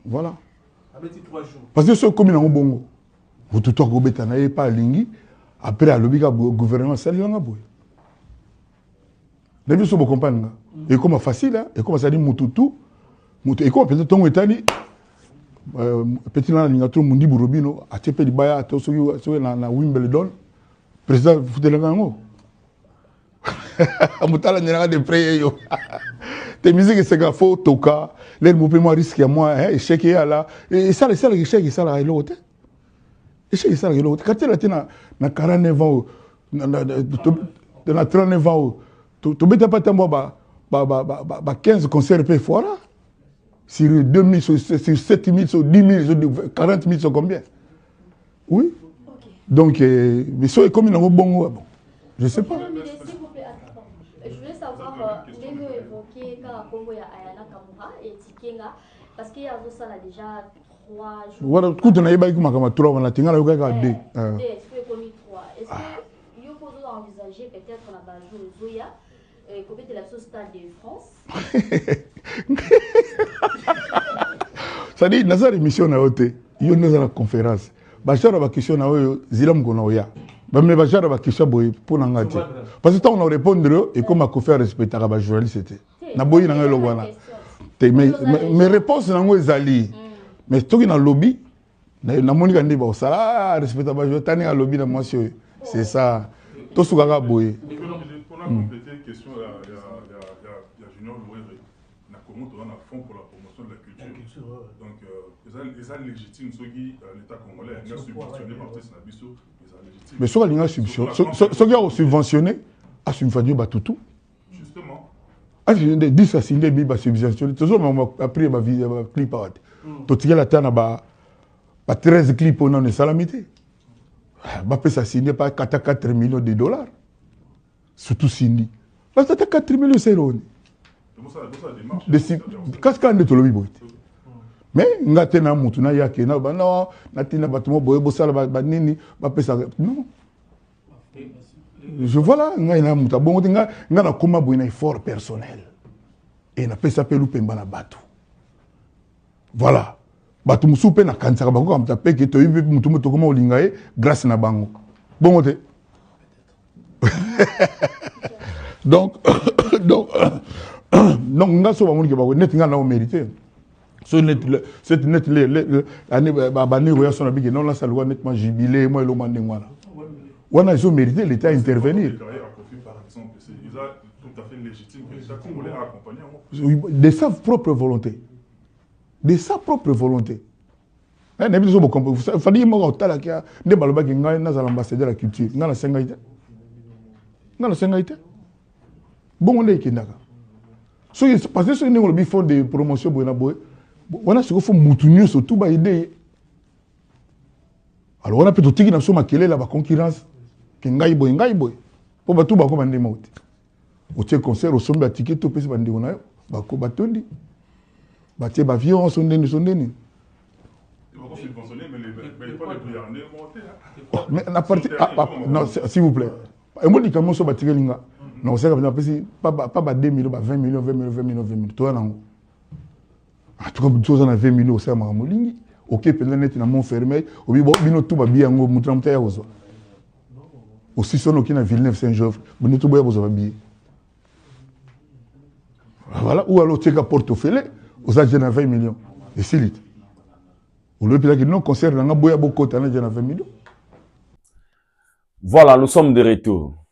Speaker 2: Voilà. Parce que ce comme il a un bon. Vous tout le temps que pas lingi après à l'obéga gouvernement ça l'a boy. Les gens sont comprendre. Et comme facile et comme ça dit mututu et comme peut-être ton étani petit là ninga trop mundi burobino a tepé di baya to so na Wimbledon président football ngango. Amutala n'ira de près yo. Tes musiques c'est qu'il faut toka, les mouvements risquent à moi, échec là. Et ça échec ça là l'autre. Échec ça là l'autre. Quand tu là na 49 ans, na 39 ans, tu bêta pas tambo ba 15 concerts pe fora. Sur 2000 sur 7000 sur 10 000 sur 40 000 sur combien? Oui. Donc mais ça est comme une bon je sais pas.
Speaker 6: Je voulais savoir, dès que évoqué quand Congo y a Ayana Kamura et Tikenga, parce qu'il y a ça là déjà 3 jours.
Speaker 2: Voilà, tout on a eu comme 3, on a tenu à la 2.
Speaker 6: Est-ce que commis 3? Est-ce que vous pouvez envisager peut-être la base de Zoya, comme de la Stade de France?
Speaker 2: Ça dit, dans cette émission, il y a une conférence. Bachar a question na Zilam Gonoya. Mais Bachar a question pour n'engagé. Parce que on a répondu et comme a fait respecter à la journaliste c'était. Na boyi na ngelo wana. Mes réponses nango ezali. Mais toki na lobby na moni kandi ba sala respectable je tani à lobby na moi c'est ça. To sukaka boye.
Speaker 7: Pour compléter la question, il y a Junior Louéré. On a comment on a fond pour la promotion de la culture. Donc, les légitimes, ceux qui l'État congolais a subventionné par Tess Nabiso, les légitimes.
Speaker 2: Mais ceux qui ont subventionné, ceux qui ont subventionné, a subventionné Batoutou.
Speaker 7: Justement.
Speaker 2: Ah, je dis 10 à signer des subventionné. Toujours, on a pris ma clip à tout ce qui est la terre, 13 clips on a salamité. Bappé ça signé par 4 millions de dollars. Surtout Cindy. Là, c'est 4 millions d'euros. Qu'est-ce qu'on a de l'objet? Mais, on a tenu à monter, il y a qui n'a pas, non, n'a tenu à bâtiment, bossa la banini, Bappé ça. Non. Je vois là, on a un monté. Bon, on a comment un effort personnel. Et on a fait ça, Pelou Pembana Batou. Voilà. Batou Moussoupe na kansaka bako comme ça peke to yibi mutu mutu comment olingaye grâce na bango. Bon te. Donc donc nga so ba moni ke bako net nga na o mérité. So net cette net les année ba ne roya son abiki non la salwa nettement jubilé moi le mandé voilà. On a mérité l'État intervenir.
Speaker 7: Par exemple, c'est tout à fait légitime que l'État congolais a accompagné.
Speaker 2: De sa propre volonté. De sa propre volonté. Il fallait que l'ambassadeur de la culture. Il y a bon, on est parce que nous avons fait des promotions, on a ce qu'il faut moutonner sur tout idée. Alors on a peut-être dit que la concurrence. Pour tout bako bande mauti. Au tien concert au sommet ticket tout pèse bande on a bako batondi. Baté bavion sondeni. Mais la partie non s'il vous plaît. Et moi dis comment so batika linga. Non c'est comme pas 2 millions, 20 millions, 20 millions. Toi non. En tout cas tout ça na 20 millions ça ma molingi. OK pendant net na mon fermé, obi bo bino tout ba biango mutramta ya ozo. Aussi son qui na Villeneuve Saint-Geoffre, bino tout ba bozo ba voilà ou alors tu as portefeuille aux agents à 20 millions. Et c'est lit. Ou le pays qui non concerne la boya beaucoup de 20 millions.
Speaker 1: Voilà, nous sommes de retour.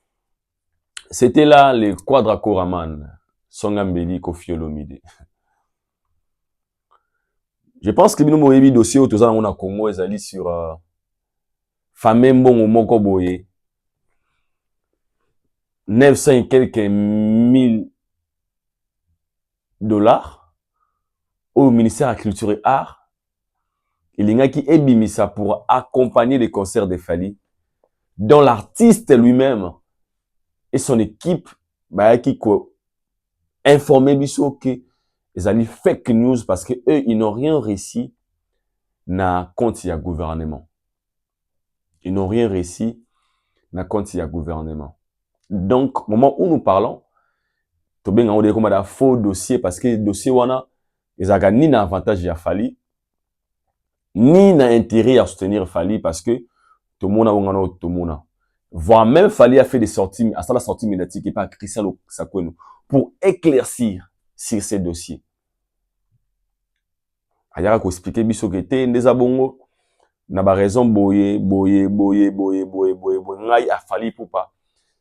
Speaker 1: C'était là les Quadracoraman, Songambeli, Koffi Olomide. Je pense que nous avons un dossier où tous on a Congo et allé sur Famembo Moko Boye. 900 et quelques mille dollars au ministère de la Culture et Art. Il y a qui ebimisa pour accompagner les concerts de Fally, dont l'artiste lui-même et son équipe qui informé biso que ils allaient fake news parce que eux ils n'ont rien réussi na compte ya gouvernement. Ils n'ont rien réussi na compte ya gouvernement. Donc au moment où nous parlons, to benga on dit comme un faux dossier parce que dossier wana ils a ni na avantage ya Fally ni na intérêt à soutenir Fally parce que tout le monde a ongana tout le monde. Voire même Fally a fait des sorties, à ça la sortie médiatique et pas Christian Sakwenu pour éclaircir sur ces dossiers. Ayara ko expliquer biso que té ndeza bongo na ba raison boye ngai a Fally pour pas.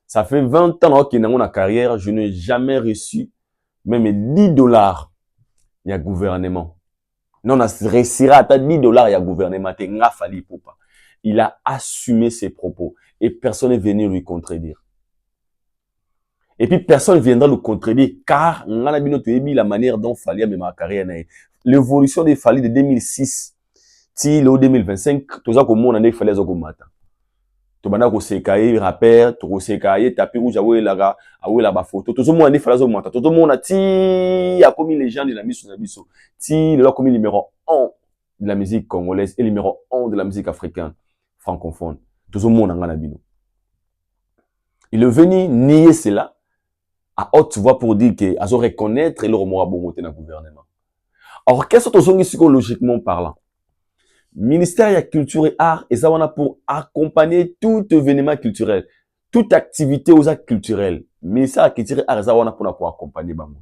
Speaker 1: Ça fait 20 ans que dans ma carrière, je n'ai jamais reçu même 10 dollars il y a gouvernement. Non, on a réussi à 10 dollars il y a gouvernement té nga Fally pour pas. Il a assumé ses propos et personne n'est venu lui contredire. Et puis personne ne viendra le contredire car on a la manière dont Fally a mis ma carrière. L'évolution des Fally de 2006 till au 2025, tout ça comme on a fallait augmenter. Tout bana ko sekaye rappeur, to sekaye tapis rouge la ba photo. Tout le monde a fallait augmenter. Tout le monde a a commis les gens de la mission Nabiso. Il a commis numéro 1 de la musique congolaise et numéro 1 de la musique africaine francophone. Tout le monde a bino. Il est venu nier cela à haute voix pour dire que à reconnaître et le remords bongoté dans le gouvernement. Alors, qu'est-ce que sont psychologiquement parlant? Ministère de la Culture et Art, et ça, on a pour accompagner tout événement culturel, toute activité aux actes culturels. Ministère de la Culture et Art, et ça, on a pour accompagner bango.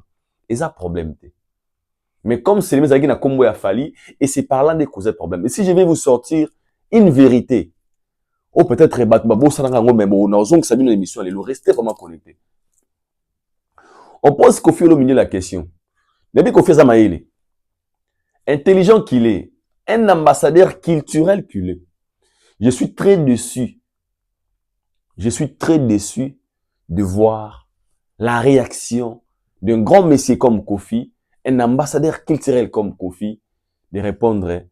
Speaker 1: Et ça, problème. Mais comme c'est les mêmes qui na combo ya Fali, et c'est par là que causer problème. Et si je vais vous sortir une vérité, ou peut-être restez vraiment connecté. On pose Kofi Olomide la question. Depuis Kofi Zamaïli, intelligent qu'il est, un ambassadeur culturel qu'il est, je suis très déçu. Je suis très déçu de voir la réaction d'un grand monsieur comme Kofi, un ambassadeur culturel comme Kofi, de répondre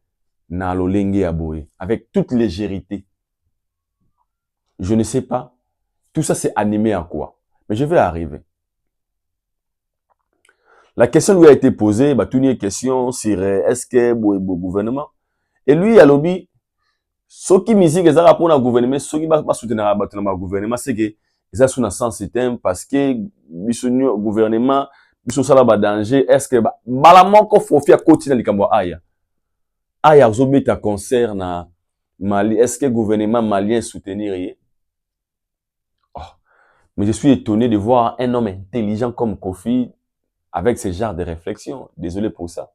Speaker 1: na lolenge aboye avec toute légèreté. Je ne sais pas. Tout ça c'est animé à quoi? Mais je vais arriver. La question lui a été posée, bah, toute une question sur est-ce que le gouvernement. Et lui, il a lobby, ce qui musique est pour le gouvernement, ce qui va soutenir le gouvernement, c'est que ils sont dans sens système parce que le gouvernement, ils sont dans danger. Est-ce que balamon qu'on faut faire continuer les cambo aya. Aya vous mettez un concert na Mali. Est-ce que le gouvernement malien soutenir? Oh. Mais je suis étonné de voir un homme intelligent comme Kofi avec ce genre de réflexion. Désolé pour ça.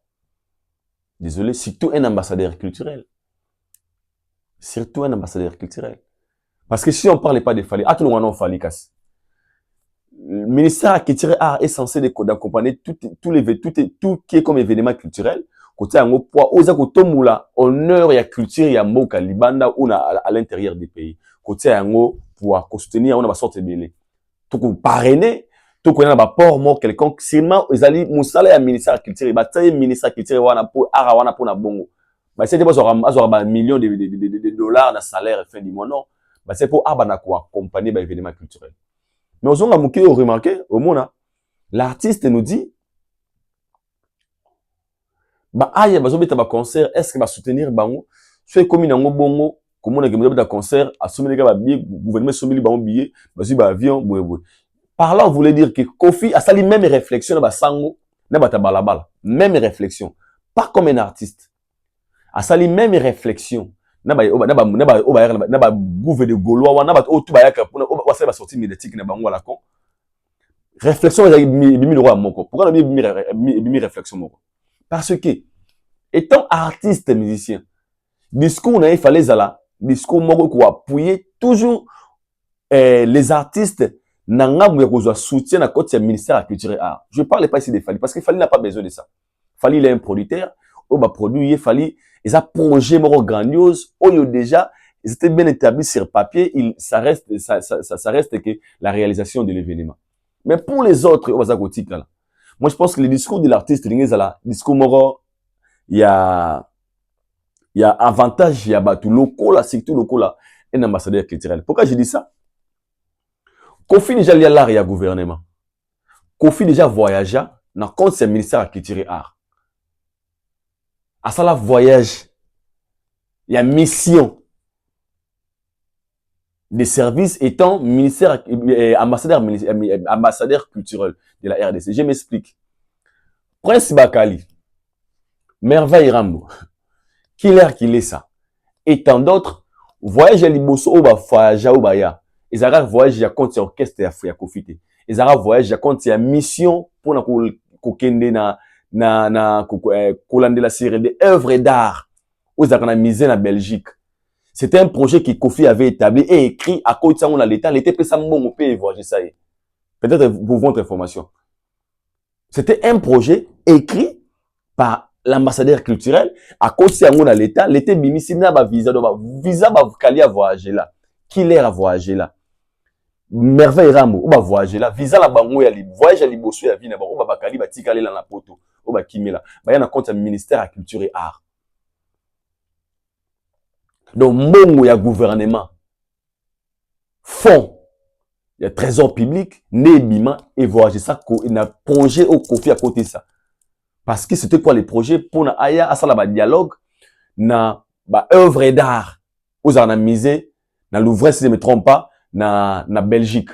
Speaker 1: Désolé, surtout un ambassadeur culturel. Surtout un ambassadeur culturel. Parce que si on ne parle pas de Fali, tout le monde Fali casse. Le ministère culturel art est censé d'accompagner tout qui est comme événement culturel. Côté en poids, aux akotomula, honneur et culture et moka libanda ou à l'intérieur du pays. Côté en pour soutenir, on va sortir de tout parrainer. Tout connaît ba port mort quelconque seulement ils allaient musala ya ministère culture ba taille ministère culture wana pour ara wana pour na bongo ba c'était pas avoir millions de dollars na salaire fin du mois non ba c'est pour abana quoi accompagner ba événement culturel mais on a remarqué au monde l'artiste nous dit ba aya ba zobeta ba concert est-ce que ba soutenir bango soit comme nango bongo comme on a gagné ba concert a soumis ba billet gouvernement soumis bango billet ba si ba avion boy. Par là, on voulait dire que Kofi a sali même réflexion dans sango, na bata balabala, même réflexion, pas comme un artiste. A sali même réflexion, na ba gouvernement de Gaulois, na ba tout ba yaka pour na ba sortie médiatique na bango la con. Réflexion il bimi le roi moko. Pourquoi na bimi réflexion moko? Parce que étant artiste musicien, discours na il fallait zala, discours moko ko appuyer toujours les artistes nanga mouya kozwa soutien à côté du ministère de la culture et art. Je ne parle pas ici de Fali, parce que Fali n'a pas besoin de ça. Fali, il est un producteur, il va produire, Fali, ils ont projet grandiose, déjà, ils étaient bien établis sur papier, ça reste que la réalisation de l'événement. Mais pour les autres, moi je pense que le discours de l'artiste, discours moro, il y a avantage, il y a tout local, surtout local, un ambassadeur culturel. Pourquoi je dis ça? Kofi déjà lié à l'art et à gouvernement. Kofi déjà voyagé dans le compte du ministère de la culture et art. À ça, la voyage, il y a mission des services étant ministère, ambassadeur culturel de la RDC. Je m'explique. Prince Bakali, Merveille Rambo, qui l'air qu'il est ça. Et tant d'autres, voyage à Liboso, ou voyage à Obaya. Ils ont voyagé à compte orchestre et à Kofite. Ils ont voyagé à compte mission pour na kokende na kolande la série des œuvres d'art aux a misé na Belgique. C'était un projet que Kofi avait établi et écrit à côté de ça l'état l'été peut ça bon peut voyager ça y est. Peut-être pour votre information. C'était un projet écrit par l'ambassadeur culturel à côté de ça l'état l'été bimisi na ba visa ba kali à voyager là. Qui l'air à voyager là? Merveille Rambo, ou ba voyager là, visa la bango ya libre, voyage à liboso ya vie na ba, ou ba bakali ba tikale la na poto, ou ba kimela. Ba yana compte ya ministère à culture et art. Donc mbongo ya gouvernement, fonds, il y a trésor public, nebima et voyager ça il a projet au Kofi à côté ça. Parce que c'était quoi les projets pour na aya à ça la ba dialogue na ba œuvre d'art. Aux en a misé na Louvre si je ne me trompe pas. Na Belgique.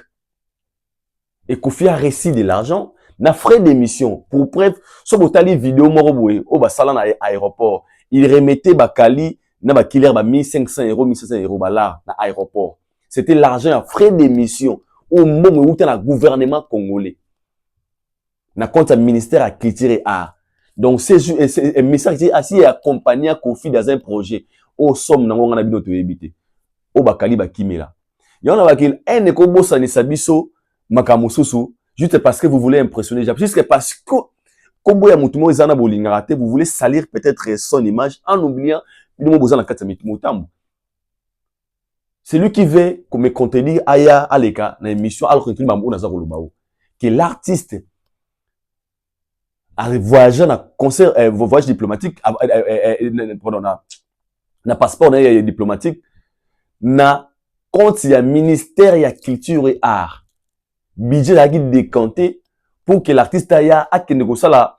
Speaker 1: Et Kofi a reçu de l'argent, na frais d'émission. Pour preuve, sur botali vidéo moroboé, au basala na aéroport, il remettait bakali, na bakiler ba 1500 €, 1600 € bala na aéroport. C'était l'argent à frais d'émission. Au moment où t'as le gouvernement congolais. Na compte ministère à culture et art. Donc, c'est un message qui est assis accompagné à Kofi dans un projet. Au somme, on a bien évité. Au bakali bakimela. Il y en a qui un ekobo sanisabiso makamususu juste parce que vous voulez impressionner, juste parce que comme vous voulez salir peut-être son image en oubliant c'est lui qui veut comme contenu aya aleka na émission alors que l'artiste a voyagé dans concert voyage diplomatique pardon na passeport diplomatique na compte il y a ministère il y a culture et art budget a décanté pour que l'artiste aya a que négocier la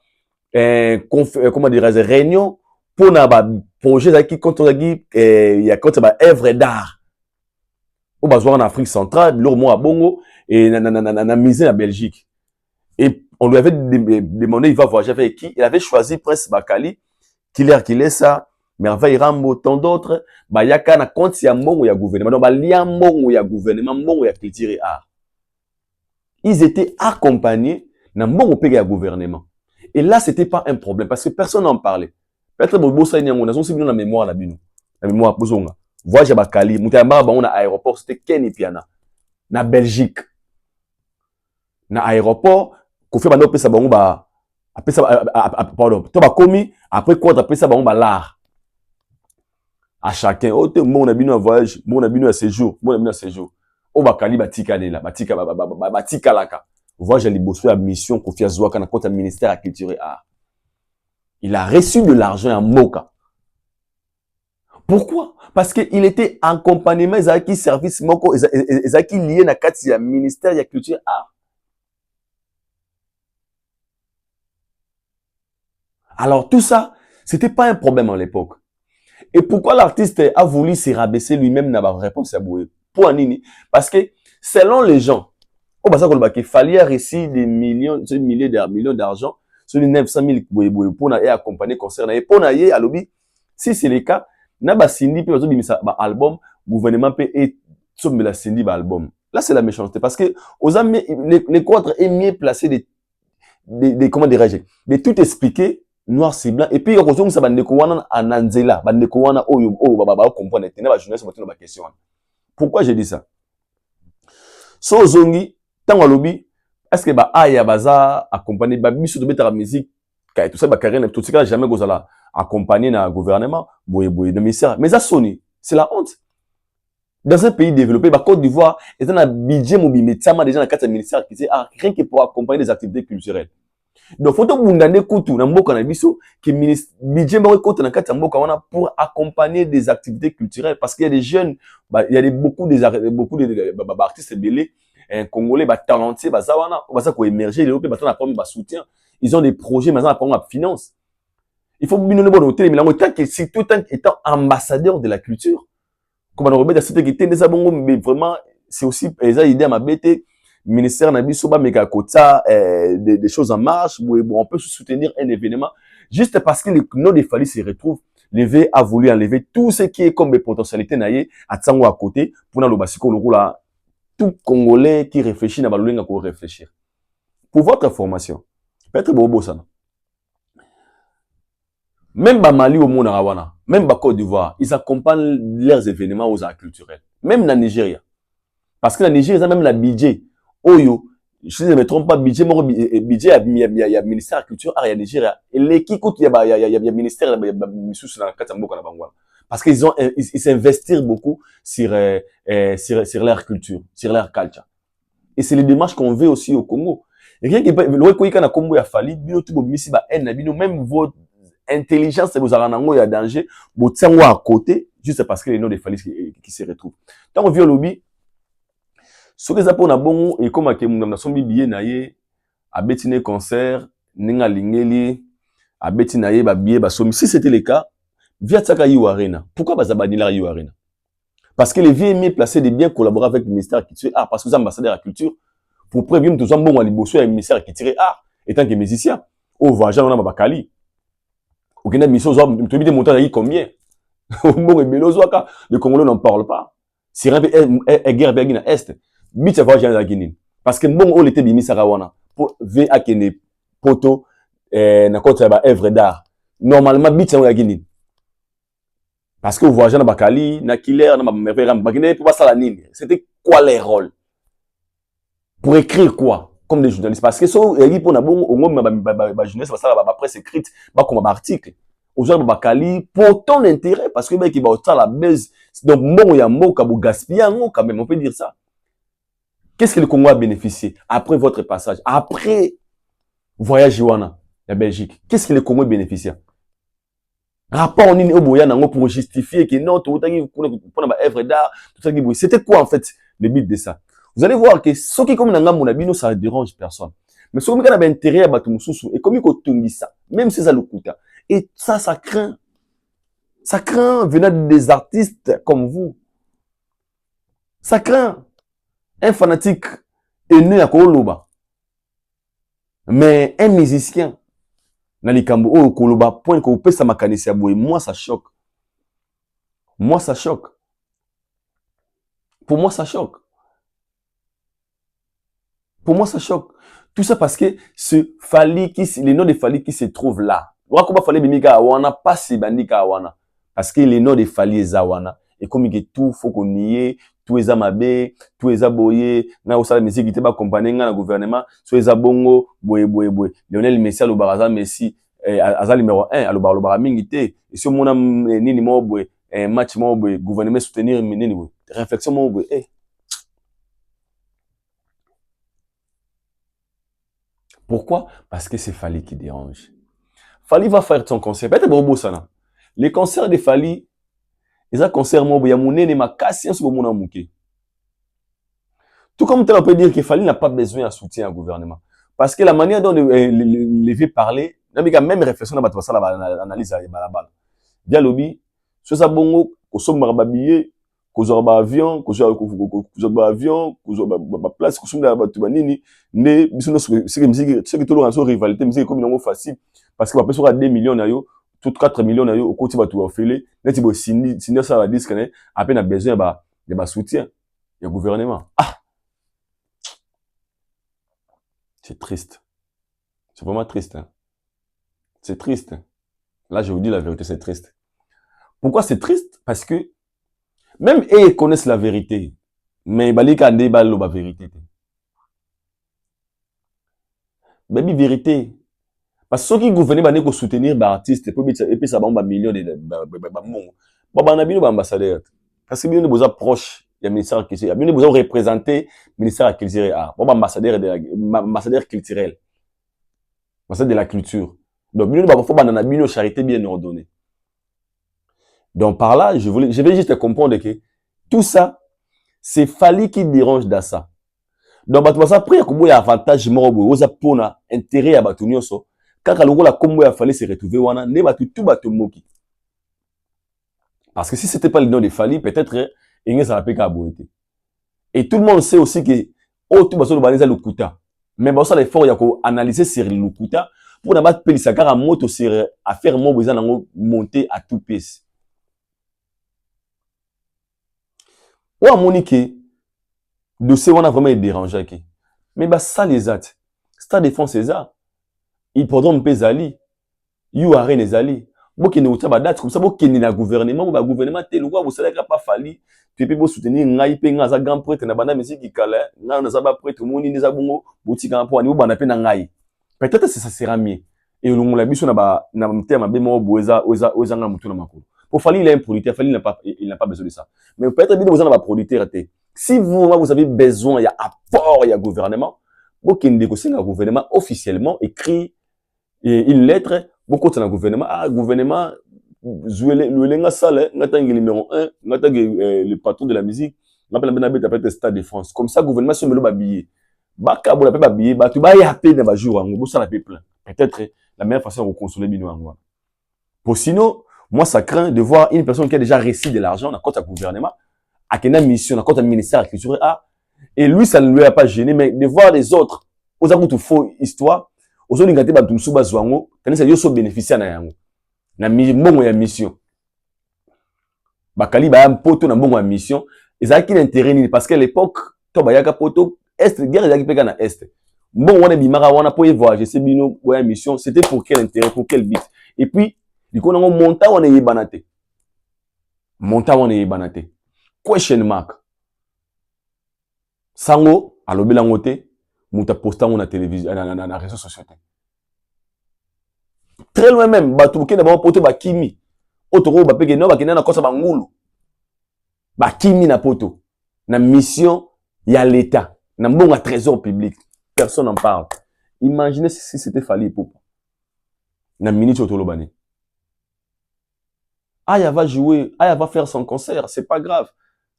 Speaker 1: comment dire réunion pour na ba projet qui compte il y a compte ba œuvre d'art au besoin en Afrique centrale leur mot à Bongo et na misé en Belgique et on lui avait demandé il va voyager avec qui il avait choisi Prince Bakali qui est ça Merveille Rambo tant d'autres ba yaka na compte ya mbongo ya gouvernement donc ba lia mbongo ya gouvernement mbongo ya culture et art ils étaient accompagnés na mbongo pega ya gouvernement et là c'était pas un problème parce que personne n'en parlait peut-être bobo ça nyango na zonsi bino na mémoire na bino na mémoire pozonga voyage Bakali mutamba ba on a aéroport c'était Kenny Piana na Belgique na aéroport ko fait bando pesa bango ba apesa pardon to ba komi après quoi apesa bango ba l'art à chacun oh mon abino voyage mon abino à séjour mon abino à séjour au Bakali batika nela batika batika laka voyage à liboso à mission Kofi Azwaka na compte ministère de la culture et art il a reçu de l'argent à Moka. Pourquoi? Parce qu'il était en accompagnement ezaki service moko ezaki lié na kati ya ministère de la culture et art. Alors tout ça, c'était pas un problème à l'époque. Et pourquoi l'artiste a voulu se rabaisser lui-même n'a pas réponse à Boué? Pour Anini? Parce que selon les gens, il fallait réussir des millions, des millions d'argent sur les 900 000 Boué pour accompagner concert. Et pour naïe à lobby, si c'est le cas, n'a pas signé puis album, gouvernement peut et somme la signé album. Là c'est la méchanceté parce que aux amis les quatre est mieux placé des comment dirais-je, de tout expliquer noir c'est blanc et puis heureusement ça va ndeko wana ananzela ba ndeko wana oyo baba comprendre tena ba journaliste ba tena ba question. Pourquoi j'ai dit ça? So zongi tango lobby est-ce que ba aya baza accompagner ba biso de mettre la musique kay tout ça ba carrière tout ça jamais gozala accompagner na gouvernement boye de ministère mais ça sonne c'est la honte. Dans un pays développé ba Côte d'Ivoire est un budget mobile metama déjà dans quatre ministères qui c'est rien que pour accompagner des activités culturelles. Donc faut bundane kutu na mboka na biso que budget ba côté na kati mboka wana pour accompagner des activités culturelles parce qu'il y a des jeunes il y a beaucoup d'artistes belés congolais talentueux bazawana baza ko émerger les ba tana prendre soutien ils ont des projets maintenant à prendre la finance il faut bino bon hôtel milango tant que c'est tout étant ambassadeur de la culture comme on remet dans cette qui était bongo mais vraiment c'est aussi ça idée à ma bête ministère na biso ba meka kota des choses en marche où on peut soutenir un événement juste parce que le nom de Fali se retrouve levé a voulu enlever tout ce qui est comme des potentialités naie à tsango à côté pour na lo basiko lo là tout congolais qui réfléchit na ba lolinga ko réfléchir pour votre information peut-être bobo ça même ba Mali au monde rawana même ba Côte d'Ivoire ils accompagnent leurs événements aux arts culturels même na Nigeria parce que la Nigeria ils ont même la budget Oyo, je ne me trompe pas, budget, il y a ministère de la culture, il y a Nigeria. Et l'équipe, il y a ministère de la parce qu'ils s'investissent beaucoup sur leur culture, sur leur culture. Et c'est les démarches qu'on veut aussi au Congo. Et rien qui peut, le Congo, il Congo, il a fallu, même votre intelligence, vous avez un danger, vous êtes à côté, juste parce que les noms des Fali qui se retrouvent. Tant qu'on vit au lobby, ce que ça pour na bon et comme que mon sombi billet naie a betine concert ninga lingeli a betine naie ba billet ba somi si c'était le cas via tsaka yu arena pourquoi ba zabani la yu arena parce que les vieux aimés placés de bien collaborer avec le ministère de la culture art parce que les ambassadeurs de la culture pour prévenir tout ça bon à liboso et le ministère de la culture art étant que musicien au voyage on a Bakali aucune mission zo tu me monter là combien bon et belozwaka les Congolais n'en parlent pas c'est un guerre na est Bicha voyage à la Guinée. Parce que bon, on était bimi sarawana pour ver à Kene poto na kota ba œuvre d'art normalement bit ya gini parce que voyage na bakali na killer na merveille bakine pour ça la nini c'était quoi les rôles pour écrire quoi comme des journalistes parce que so yaki pour na bon au moins ba journaliste ça ba presse écrite ba comme ba article aux gens bakali pour ton intérêt parce que qui ba autant la base donc bon ya mboka bu gaspiller quand même on peut dire ça. Qu'est-ce que le Congo a bénéficié après votre passage après voyage Wana la Belgique? Qu'est-ce que le Congo a bénéficié? Rapport nini oboya nango pour justifier que non tout tangi pour na œuvre d'art tout ça qui c'était quoi en fait le but de ça? Vous allez voir que ce qui comme nanga mona bino ça dérange personne mais ce qui a intérêt à batu mususu et comme ko tungisa même si ça le coûte et ça craint venant des artistes comme vous, ça craint un fanatique est né à Koloba mais un musicien na likambo o Koloba point ko pesa makanisi ya boye moi ça choque pour moi ça choque tout ça parce que ce Fally les noms de Fally qui se trouvent là wakoba Fally bimika wana pasi bandika wana parce que les noms de Fally ezawana et comme que tout faut qu'on y ait tout eza mabe tout eza boye na osala musique te ba accompagner na gouvernement so eza bongo boye Lionel Messi lo baraza Messi aza numéro 1 alo bara mingi te et si mona nini mo boye match mo boye gouvernement soutenir nini boye réflexion mo boye Pourquoi? Parce que c'est Fally qui dérange. Fally va faire son concert. Peut-être bon ça. Les concerts de Fally, les concerts mo boya munene makasi en ce moment muke. Tout comme on peut dire que Fally n'a pas besoin de soutien au gouvernement. Parce que la manière dont les vieux parler, n'a même réflexion dans votre analyse à balabala. Bien lobby, sur ça bongo, au sommet babillet, kozwa ba avion kozwa ba avion kozwa ba place kusunda ba tubanini ne biso no c'est musique c'est que tout le monde rivalité musique comme non facile parce que ba peso 2 millions na yo tout 4 millions na yo au côté ba tu ofele neti bo sini ça va disque ne à peine a besoin de ba soutien du gouvernement. C'est triste. C'est vraiment triste hein. C'est triste. Là je vous dis la vérité, c'est triste. Pourquoi c'est triste? Parce que même eux connaissent la vérité, mais balika débat la vérité. Baby vérité. Parce que ceux qui gouvernent ba neko soutenir ba artiste pour et puis ça ba millions de ba mongo. Ba na bino ba ambassadeur. Parce que bino besoin proche, il y a ministère qui c'est bino besoin représenter ministère culturel art. Ba ambassadeur ambassadeur culturel. Ambassadeur de la culture. Donc bino ba faut ba na bino charité bien ordonnée. Donc par là, je vais juste comprendre que tout ça, c'est Fally qui dérange dans ça. Donc batu basa après ko boya avantage moko boy oza pona intérêt ya batu nyonso kaka longola kombo ya Fally se retrouver wana ne batu tout batu moki. Parce que si c'était pas le nom de Fally, peut-être il ça pas boyete. Et tout le monde sait aussi que oh tout baso baneza lukuta. Mais ba ça l'effort ya ko analyser sur lukuta pour na battre pelisa kaka moto sur affaire mo besoin nango monter à tout pièce. Ou Monique, dossier on a vraiment dérangé. Mais bah ça les a. Stade de France César. Ils pourront me pézali. You are les ali. Bon qui ne ou pas date comme ça bon qui ni la gouvernement ou bah gouvernement tel ou vous savez qu'il pas Fally. Tu peux soutenir ngai pe nga za grand prêtre na bana musique qui kala. Na za ba prêtre moni ni za bongo boutique en point ni bana pe na ngai. Peut-être ça sera mieux. Et on l'a biso na terme be mo boza oza nga mutu na makolo. Pour Fally, il est un producteur. Fally, il n'a pas besoin de ça. Mais peut-être bien vous en avez producteur. Si vous avez besoin, il y a apport, il y a gouvernement. Vous qui négociez un gouvernement officiellement écrit une lettre. Beaucoup de gouvernement. Gouvernement, le numéro 1, le patron de la musique. Le Stade de France. Comme ça, gouvernement se met le billet. Baka vous l'avez billet. Tu vas y appeler dans le jour. Vous ça la plein. Peut-être la meilleure façon de consoler bino. Pour sinon. Moi, ça craint de voir une personne qui a déjà reçu de l'argent dans le gouvernement, à une mission, dans le ministère de la Culture, et lui, ça ne lui a pas gêné, mais de voir les autres, aux autres faux histoire, aux autres, ils ont tout besoin, ils ont bénéficié de la mission. Bakali, ba un poteau dans la mission, ils ont un intérêt, parce qu'à l'époque, Tobayaka Poto, Est, guerre, ils ont un est. Bon, on a bimara, on a pas voyager, c'est bino, ouais, mission, c'était pour quel intérêt, pour quel but. Et puis, du coup, on a monté, on est banate. Monta, on est banate. Question mark. Sango, à l'obelangote, mouta posta on a télévision, na réseaux sociaux. Très loin même, batuke na ba poto ba kimi. Otoro ba peke no ba kena na kosa ba ngulu. Ba kimi na poto. Na mission ya l'état, na mbonga trésor public. Personne n'en parle. Imaginez si c'était Fally Ipupa. Na minute otolo bani. Aya va jouer, Aya va faire son concert, c'est pas grave.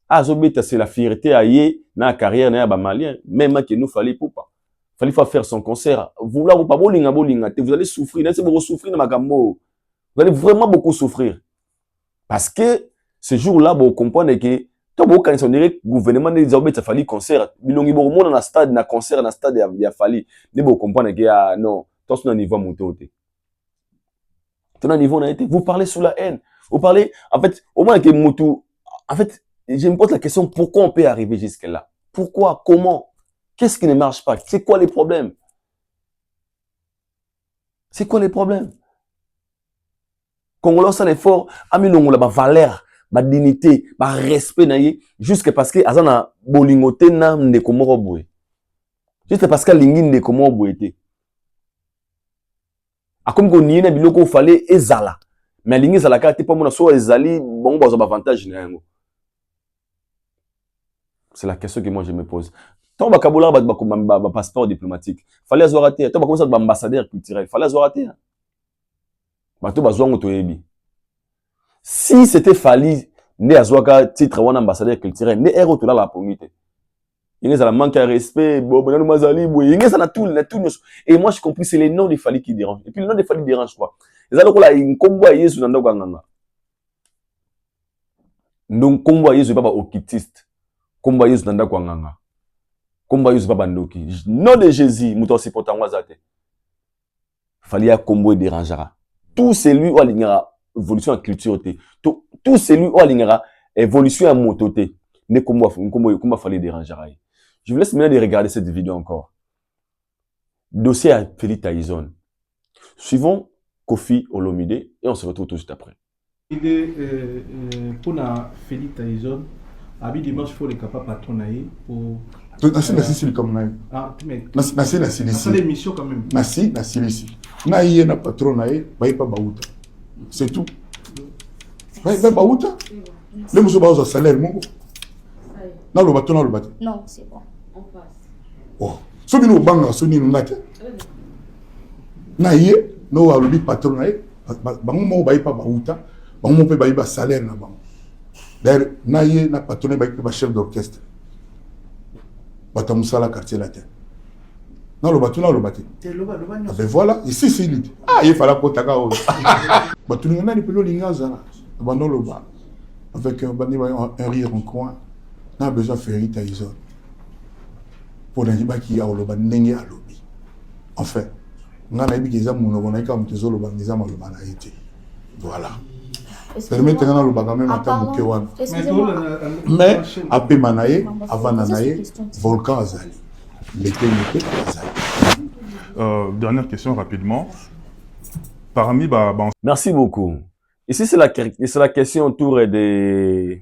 Speaker 1: Azobeta c'est la fierté aye na carrière na ba malien, même que nous Fally Ipupa. Fallait faire son concert. Vous là, vous pas bolinga, vous allez souffrir. Vous allez souffrir dans ma gambo. Vous allez vraiment beaucoup souffrir. Parce que ce jour-là, vous comprenez que tout le monde, on dirait que le gouvernement des Aubets a fallu concert. Il y a un stade, un concert, un stade, il a fallu. Vous comprenez que non, tout ce niveau monté. Tout le niveau n'a été. Vous parlez sous la haine. Vous parlez, en fait, au moins que Moutou. En fait, je me pose la question pourquoi on peut arriver jusque-là? Pourquoi? Comment? Qu'est-ce qui ne marche pas? C'est quoi les problèmes? C'est quoi les problèmes? Congolais, c'est l'effort, aminongo la valeur, la dignité, le respect naïe, jusqu'à parce que azana bolingote na ndekomoro boye. Juste parce que lingi ndekomoro boye te. A comme qu'on y na biloko fallait ezala. Mais lingi ezala ka te pa mona so ezali bon bazo avantage na yango. C'est la question que moi je me pose. Tant bakabola ba passeport diplomatique. Fallait avoir raté. Tant ba comme ambassadeur culturel. Fallait avoir raté. Bato bazwango toyebi. Si c'était Fally né azwaka titre wana ambassadeur culturel, né ero to la pongite. Il y a manque de respect, bon mazali boy. Il y a na tout. Et moi je compris c'est les noms de Fally qui dérangent. Et puis le nom de Fally dérange quoi. Les aloko la nkombo ya Yesu na ndoko nganga. Donc kombo ya Yesu baba okitiste. Kombo ya Yesu na ndoko nganga. Kombo Yesu baba ndoki. Nom de Jésus, muto supportant wazate. Fally ya kombo dérangera. Tout celui où alignera évolution en culture, tout celui où alignera évolution en mototé, ne comment fallait déranger. Je vous laisse maintenant de regarder cette vidéo encore. Dossier à Félix Taïzon. Suivons Kofi Olomide et on se retrouve tout de suite après.
Speaker 3: Pour Félix Taïzon, Abi dimanche il faut les capables patronailler pour.
Speaker 2: Nasi le comme naï.
Speaker 3: Ah, mais.
Speaker 2: Nasi
Speaker 3: c'est l'émission quand même.
Speaker 2: Nasi ici. Naïe na patron naïe, baï pas baouta. C'est tout. Baï baouta. Le monsieur baouta salaire mon. Non le bateau.
Speaker 6: Non, c'est bon. On passe.
Speaker 2: Oh. Sobino banga soni ngate. Naïe no alobi patron naïe, bango mo baï pas baouta, bango mo pe baï ba salaire na bango. D'ailleurs naïe na patron baï pas chef d'orchestre. Batamusala quartier latin. Non, le bateau. Ah ben voilà, ici c'est l'idée. Ah, il fallait qu'on t'aga. Bateau n'a pas le lingaza. Abandon le bas. Avec un rire en coin. On a besoin de faire Félix Taïzon. Pour les gens qui ont le bas n'engue à l'obi. Enfin, on a dit qu'ils ont mon comme toujours le bas ils ont le bas été. Voilà. Permettez nous le bas quand même en tant que one. Mais après Manaï, avant Nanaï, volcan Azali. L'été
Speaker 7: dernière question rapidement. Parmi
Speaker 1: Merci beaucoup. Ici c'est la question autour de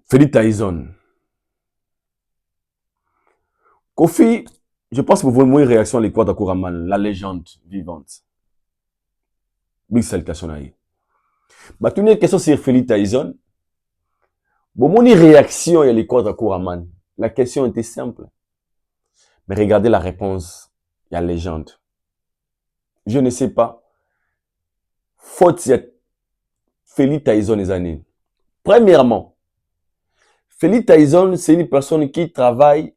Speaker 1: Félix Taïzon. Kofi, je pense que vous voyez une réaction à l'équateur de Kouraman, la légende vivante. Big salutation à lui. Bah, tu une question sur Félix Taïzon. Bon, mon réaction à l'équateur de Kouraman. La question était simple. Mais regardez la réponse. Il y a légende. Je ne sais pas. Faute, il y a Félix Taïzon les années. Premièrement, Félix Taïzon, c'est une personne qui travaille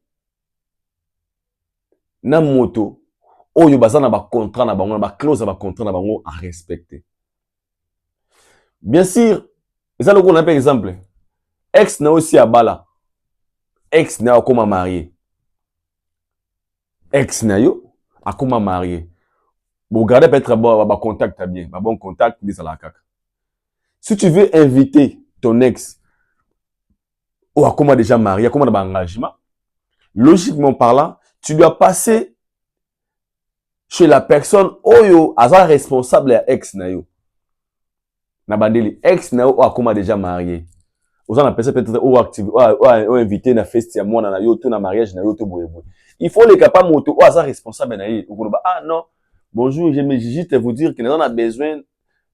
Speaker 1: na moto. Oh, yo baza na ba contrat na bango, na ba clause na ba contrat na bango à respecter. Bien sûr, ça le qu'on appelle exemple. Ex na aussi à bala. Ex na akoma marié. Ex na yo akoma marié. Bon, regardez peut-être ba contact bien, ba bon contact dis la kaka. Si tu veux inviter ton ex ou akoma déjà marié, akoma na ba engagement, logiquement parlant, tu dois passer chez la personne oyo aza responsable ya ex na yo. Na bandeli ex na yo akoma déjà marié. Aux en appelle peut-être ou invité na feste ya mwana na yo to na mariage na yo to boye boye. Il faut les capables moto ou aza responsable na ye. Ah non, bonjour, je me juste vous dire que nous on a besoin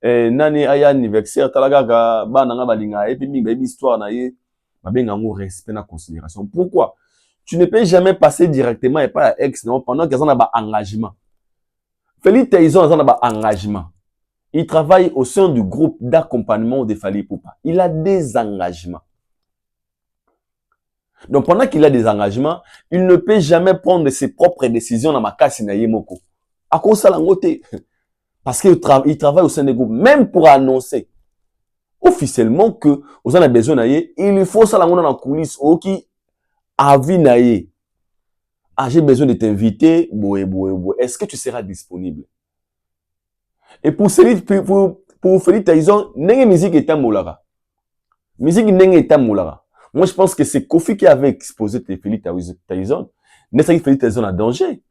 Speaker 1: nani aya anniversaire talagaga ba nanga balinga et puis minga histoire na ye ba benga ngo respect na considération. Pourquoi? Tu ne peux jamais passer directement et pas à ex non pendant qu'ils ont un engagement. Félix Taizon a un engagement. Il travaille au sein du groupe d'accompagnement de Fally Ipupa. Il a des engagements. Donc pendant qu'il a des engagements, il ne peut jamais prendre ses propres décisions dans ma casse na yemoko. À cause de l'angoté. Parce qu'il travaille au sein des groupes, même pour annoncer officiellement que vous en avez besoin d'ailleurs, il faut ça dans la coulisse qui avis naïe. Ah, j'ai besoin de t'inviter, est-ce que tu seras disponible? Et pour Félix Taizon, n'est musique est un moulaga. Musique n'est un moulaga. Moi, je pense que c'est Kofi qui avait exposé Félix Taizon. N'est-ce pas que Félix Taizon a danger?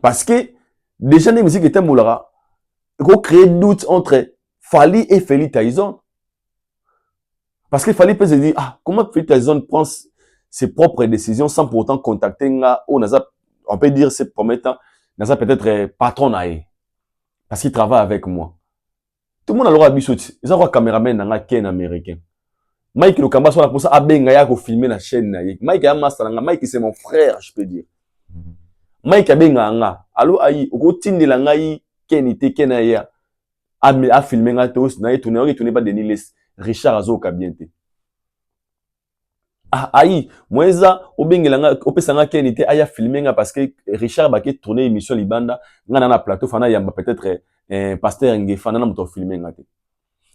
Speaker 1: Parce que, déjà, les musiques est un moulaga. Il faut créer doute entre Fally et Félix Taizon. Parce que Fally peut se dire, ah, comment Félix Taizon prend ses propres décisions sans pour autant contacter on peut dire c'est promettant, Naza peut-être patron naé. Parce qu'il travaille avec moi. Tout le monde a l'aura bisouti. Ils ont un caméraman dans un ken américain. Mike le Kamba soit pour ça abenga ya ko filmer la chaîne naé. Mike a master nga, Mike c'est mon frère, je peux dire. Mike abenga nga. Allo ayi, oko tindela ngai kenité kenaya. A filmer nga tos naé tourner pas Denis Les Richard Azoka bienté. Ah aïe, moi ça obengela opesanga kenité aya filmer nga parce que Richard Baké tourner émission Libanda nga na plateau fana yamba peut-être pasteur Ngefana na moto filmer nga.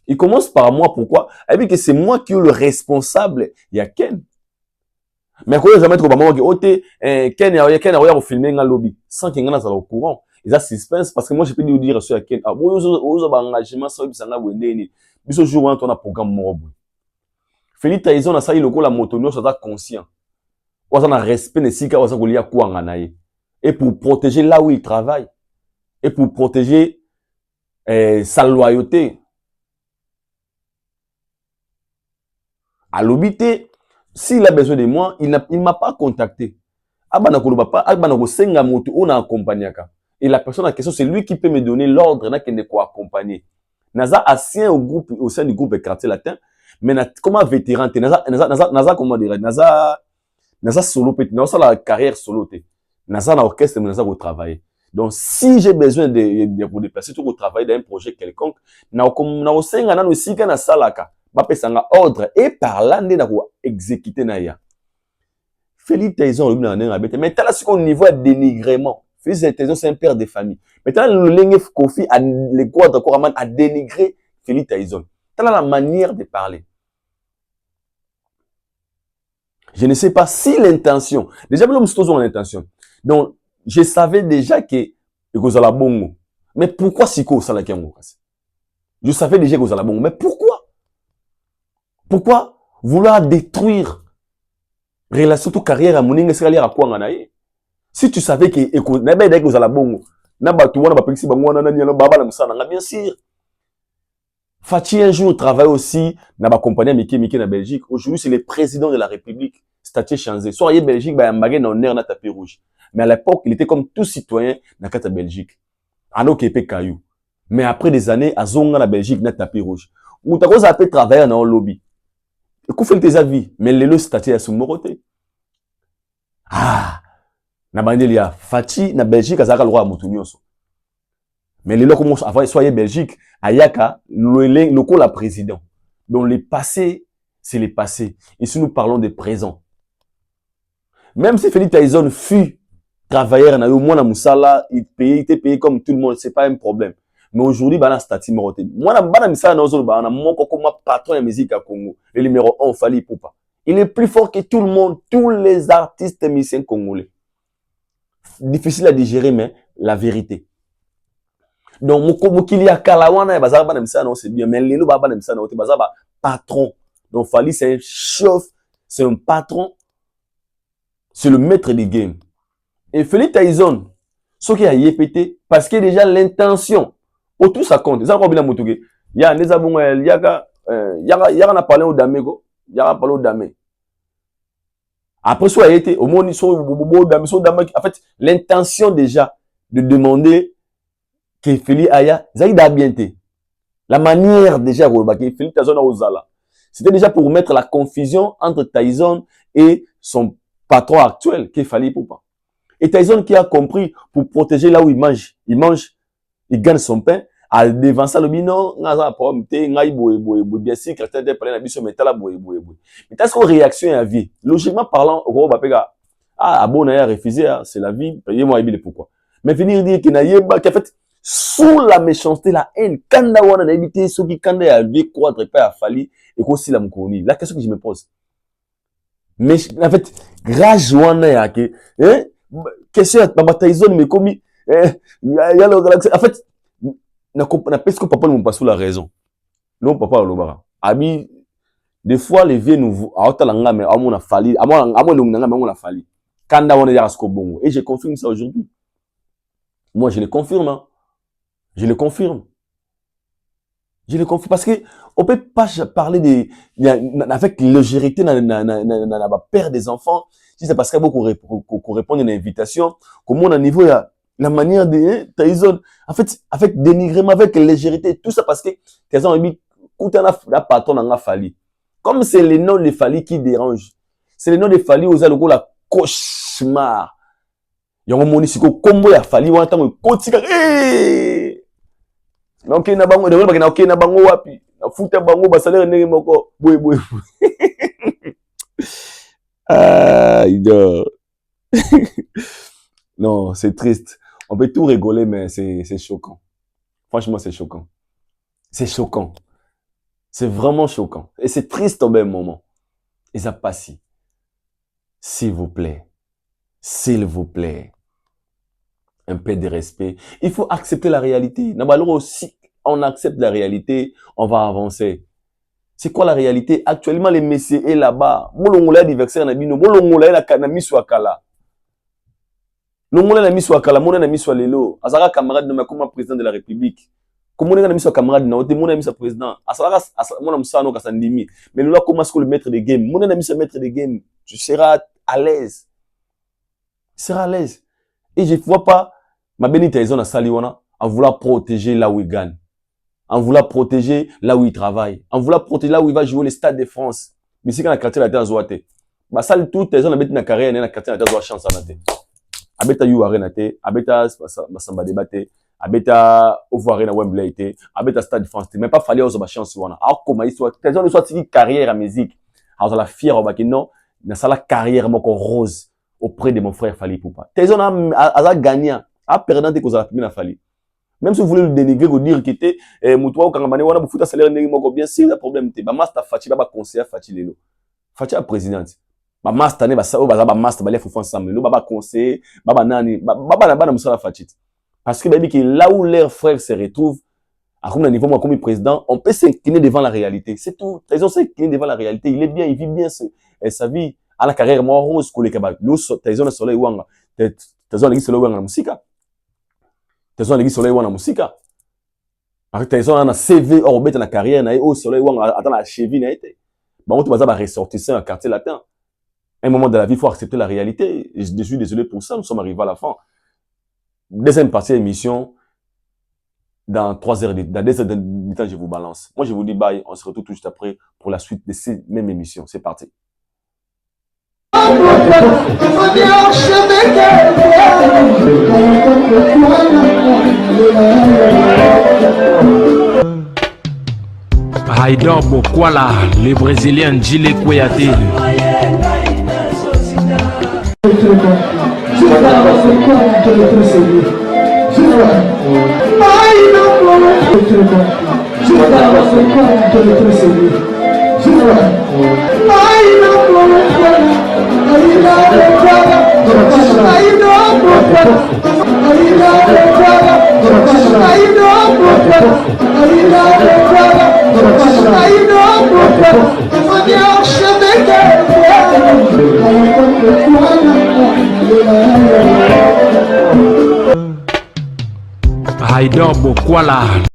Speaker 1: Il commence par moi pourquoi? Il dit que c'est moi qui est le responsable, il y a Ken. Mais quand je mettre au moment que oté Ken ya filmer nga lobby sans que nga na au courant. Ils a suspense parce que moi je peux lui dire sur Ken ah ozo ba engagement ça bisanga wendeni. Biso jour on a programme morobo. Félix Taizon a saï le la moto, nous sommes conscients. On a respect de Sika, on a lié à quoi en et pour protéger là où il travaille. Et pour protéger sa loyauté. À l'obité, s'il a besoin de moi, il ne m'a pas contacté. On a accompagné. Et la personne en question, c'est lui qui peut me donner l'ordre de quoi accompagner. Naza ancien au sein du groupe quartier latin. Mais comment vétéran naza comment dire naza solo petit naza la carrière solo té naza na orchestre naza au travail. Donc si j'ai besoin de déplacer tout au travail d'un projet quelconque na osenga na osika na salaka ba pesanga ordre et par là ndé na ko exécuter na ya Félix Taizon na nga bête mais là c'est au niveau de dénigrement. Félix Taizon c'est un père de famille. Maintenant le Lengef Kofi a les quoi encore à dénigrer Félix Taizon. T'as la manière de parler. Je ne sais pas si l'intention. Déjà, l'homme se en intention. Donc, je savais déjà que vous allez bongo. Mais pourquoi si vous allez bongo? Je savais déjà que vous allez bongo. Mais pourquoi? Pourquoi vouloir détruire relation de carrière à mon à quoi si tu savais que vous allez bongo, bien sûr. Fati un jour travaille aussi dans la compagnie Miki na Belgique. Aujourd'hui, c'est le président de la République, statut changé. Soit il Belgique, bah il y a un na tapis rouge. Mais à l'époque, il était comme tout citoyen dans la Belgique. Ano kepe caillou. Mais après des années, à zonga na Belgique na tapis rouge. Ou t'as cosa après travailler dans un lobby. Et qu'on fait tes avis, mais le statut à son moroté. Ah, na bandelia Fati na Belgique azaka le roi mutunyoso. Mais les locaux avant soyez Belgique, Ayaka, le la président. Donc le passé, c'est le passé. Ici nous parlons de présent. Même si Félix Taizon fut travailleur, au moins à Moussala, il était payé comme tout le monde, c'est pas un problème. Mais aujourd'hui, il y a un statut moroté. Moi, je suis patron de musique à Congo, le numéro 1, Fally Ipupa. Il est plus fort que tout le monde, tous les artistes musiciens congolais. Difficile à digérer, mais la vérité. Donc mokili ya kalawana bazaba ba nemsa non c'est bien mais lelo baba nemsa non te bazaba patron. Donc Fally c'est un chef, c'est un patron, c'est le maître du game. Et Félix Tyson, ce qui a yépété, parce que déjà l'intention, tout ça compte. Ça, il y a des abons, il y a parlé au Damego, il y a parlé au Damé. Après, soit été, au moins, en fait, l'intention déjà de demander que Félix Aya, Zaïd a bien été. La manière déjà, que Félix Tyson a osé là. C'était déjà pour mettre la confusion entre Tyson et son patron actuel, qui est Fally Ipupa. Et Tyson qui a compris, pour protéger là où il mange, il gagne son pain, à devant ça, le bino, bien sûr, quand tu parlé de la métal, mais t'as ce réaction à vie. Logiquement parlant, au gros, bon, on a refusé, c'est la vie, payez-moi, et pourquoi. Mais venir dire qu'il a fait, sous la méchanceté, la haine, quand on a évité ceux qui, quand a vie, croître, pas à Fally, et qu'aussi la mkoni. La question que je me pose. Mais, en fait, grâce à Wana, hein, question à Tyson, mais comme, en fait, na parce que papa nous passe sous la raison. Non, papa, l'obara. Abi, des fois, les vieux nous, à Otalanga, mais à mon a Fally, à mon on a Fally. Quand on est à Skobongo. Et je confirme ça aujourd'hui. Moi, je le confirme, hein. Je le confirme. Je le confirme parce que on peut pas parler avec légèreté dans la père des enfants. Si c'est parce qu'il faut qu'on réponde à une invitation, comment on a niveau la manière de Tyson, en fait, avec dénigrement, avec légèreté, tout ça parce que Tyson a mis la patronne en a Fally. Comme c'est le nom de Fally qui dérange, c'est le nom de Fally aux alogos la cauchemar. Il y a un moment où combo ya Fally ou un temps kotika. Donc il y a bango de bango na na bango wapi na futa bango ba salaire ndenge moko boy. Ah, il dort. Non, c'est triste. On peut tout rigoler, mais c'est choquant. Franchement, c'est choquant. C'est choquant. C'est vraiment choquant. Et c'est triste au même moment. Et ça passe. S'il vous plaît. S'il vous plaît. Un peu de respect. Il faut accepter la réalité. Normalement, si on accepte la réalité, on va avancer. C'est quoi la réalité? Actuellement, les messieurs est là-bas. Molongola anniversaire na bino. Molongola na miswa kala. Longola na miswa kala, mona na miswa lelo. Azara camarade de ma comme président de la République. Comme on est na miswa camarade na ote mona miswa président. Azara mona musano ka sandimi. Mais là comment est-ce que le maître de game? Mona na miswa maître de game. Tu seras à l'aise. Tu seras à l'aise. Et je ne vois pas ma bénite Tyson à Saliwana en vouloir protéger là où il gagne. En vouloir protéger là où il travaille. En vouloir protéger là où il va jouer les Stades de France. Mais si quand la quartier la terre zoate. Bah ça tout Tyson a na carrière na quartier la terre zoate chance à nater. Abeta yu arena te, abeta masamba débatté, abeta ovo arena Wembley te, abeta Stade de France te, mais pas fallu aux chance wana. Alors comment histoire Tyson soit une carrière à musique. Alors la fière au bakino, na sala carrière moko rose auprès de mon frère Fally Ipupa. Tyson a gagné, a perdant des causes à la Fally. Même si vous voulez le dénigrer ou dire qu'il était moutoua ou kangamane wana bufuta salaire ndenge moko bien sûr le problème te. Ba master Fachi ba conseiller Fachi lelo. Fachi a présidente. Ba master ne ba sa o ba master ba les fofo ensemble. Lo ba conseiller, ba nani, ba na musala Fachi. Parce que baby que là où leurs frères se retrouvent à comme niveau moi comme président, on peut s'incliner devant la réalité. C'est tout. Tyson s'incliner devant la réalité. Il est bien, il vit bien sa vie. À la carrière moi rose ko le kaba. Lo Tyson soleil wanga. Tyson legi soleil wanga na musika. Tyson legi soleil wanga na musika. Parce que Tyson a un CV or bête na carrière na au soleil wanga attend la cheville na été. Ba on va ressortissant un quartier latin. À un moment de la vie, il faut accepter la réalité. Je suis désolé pour ça, nous sommes arrivés à la fin. Deuxième partie de l'émission, dans 3 heures, dans 2 heures de temps, je vous balance. Moi, je vous dis bye, on se retrouve tout juste après pour la suite de ces mêmes émissions. C'est parti.
Speaker 5: Haïdor Bokwala, le Brésilien Gilles Kouyaté.
Speaker 8: I know,
Speaker 5: Spider Bokwala.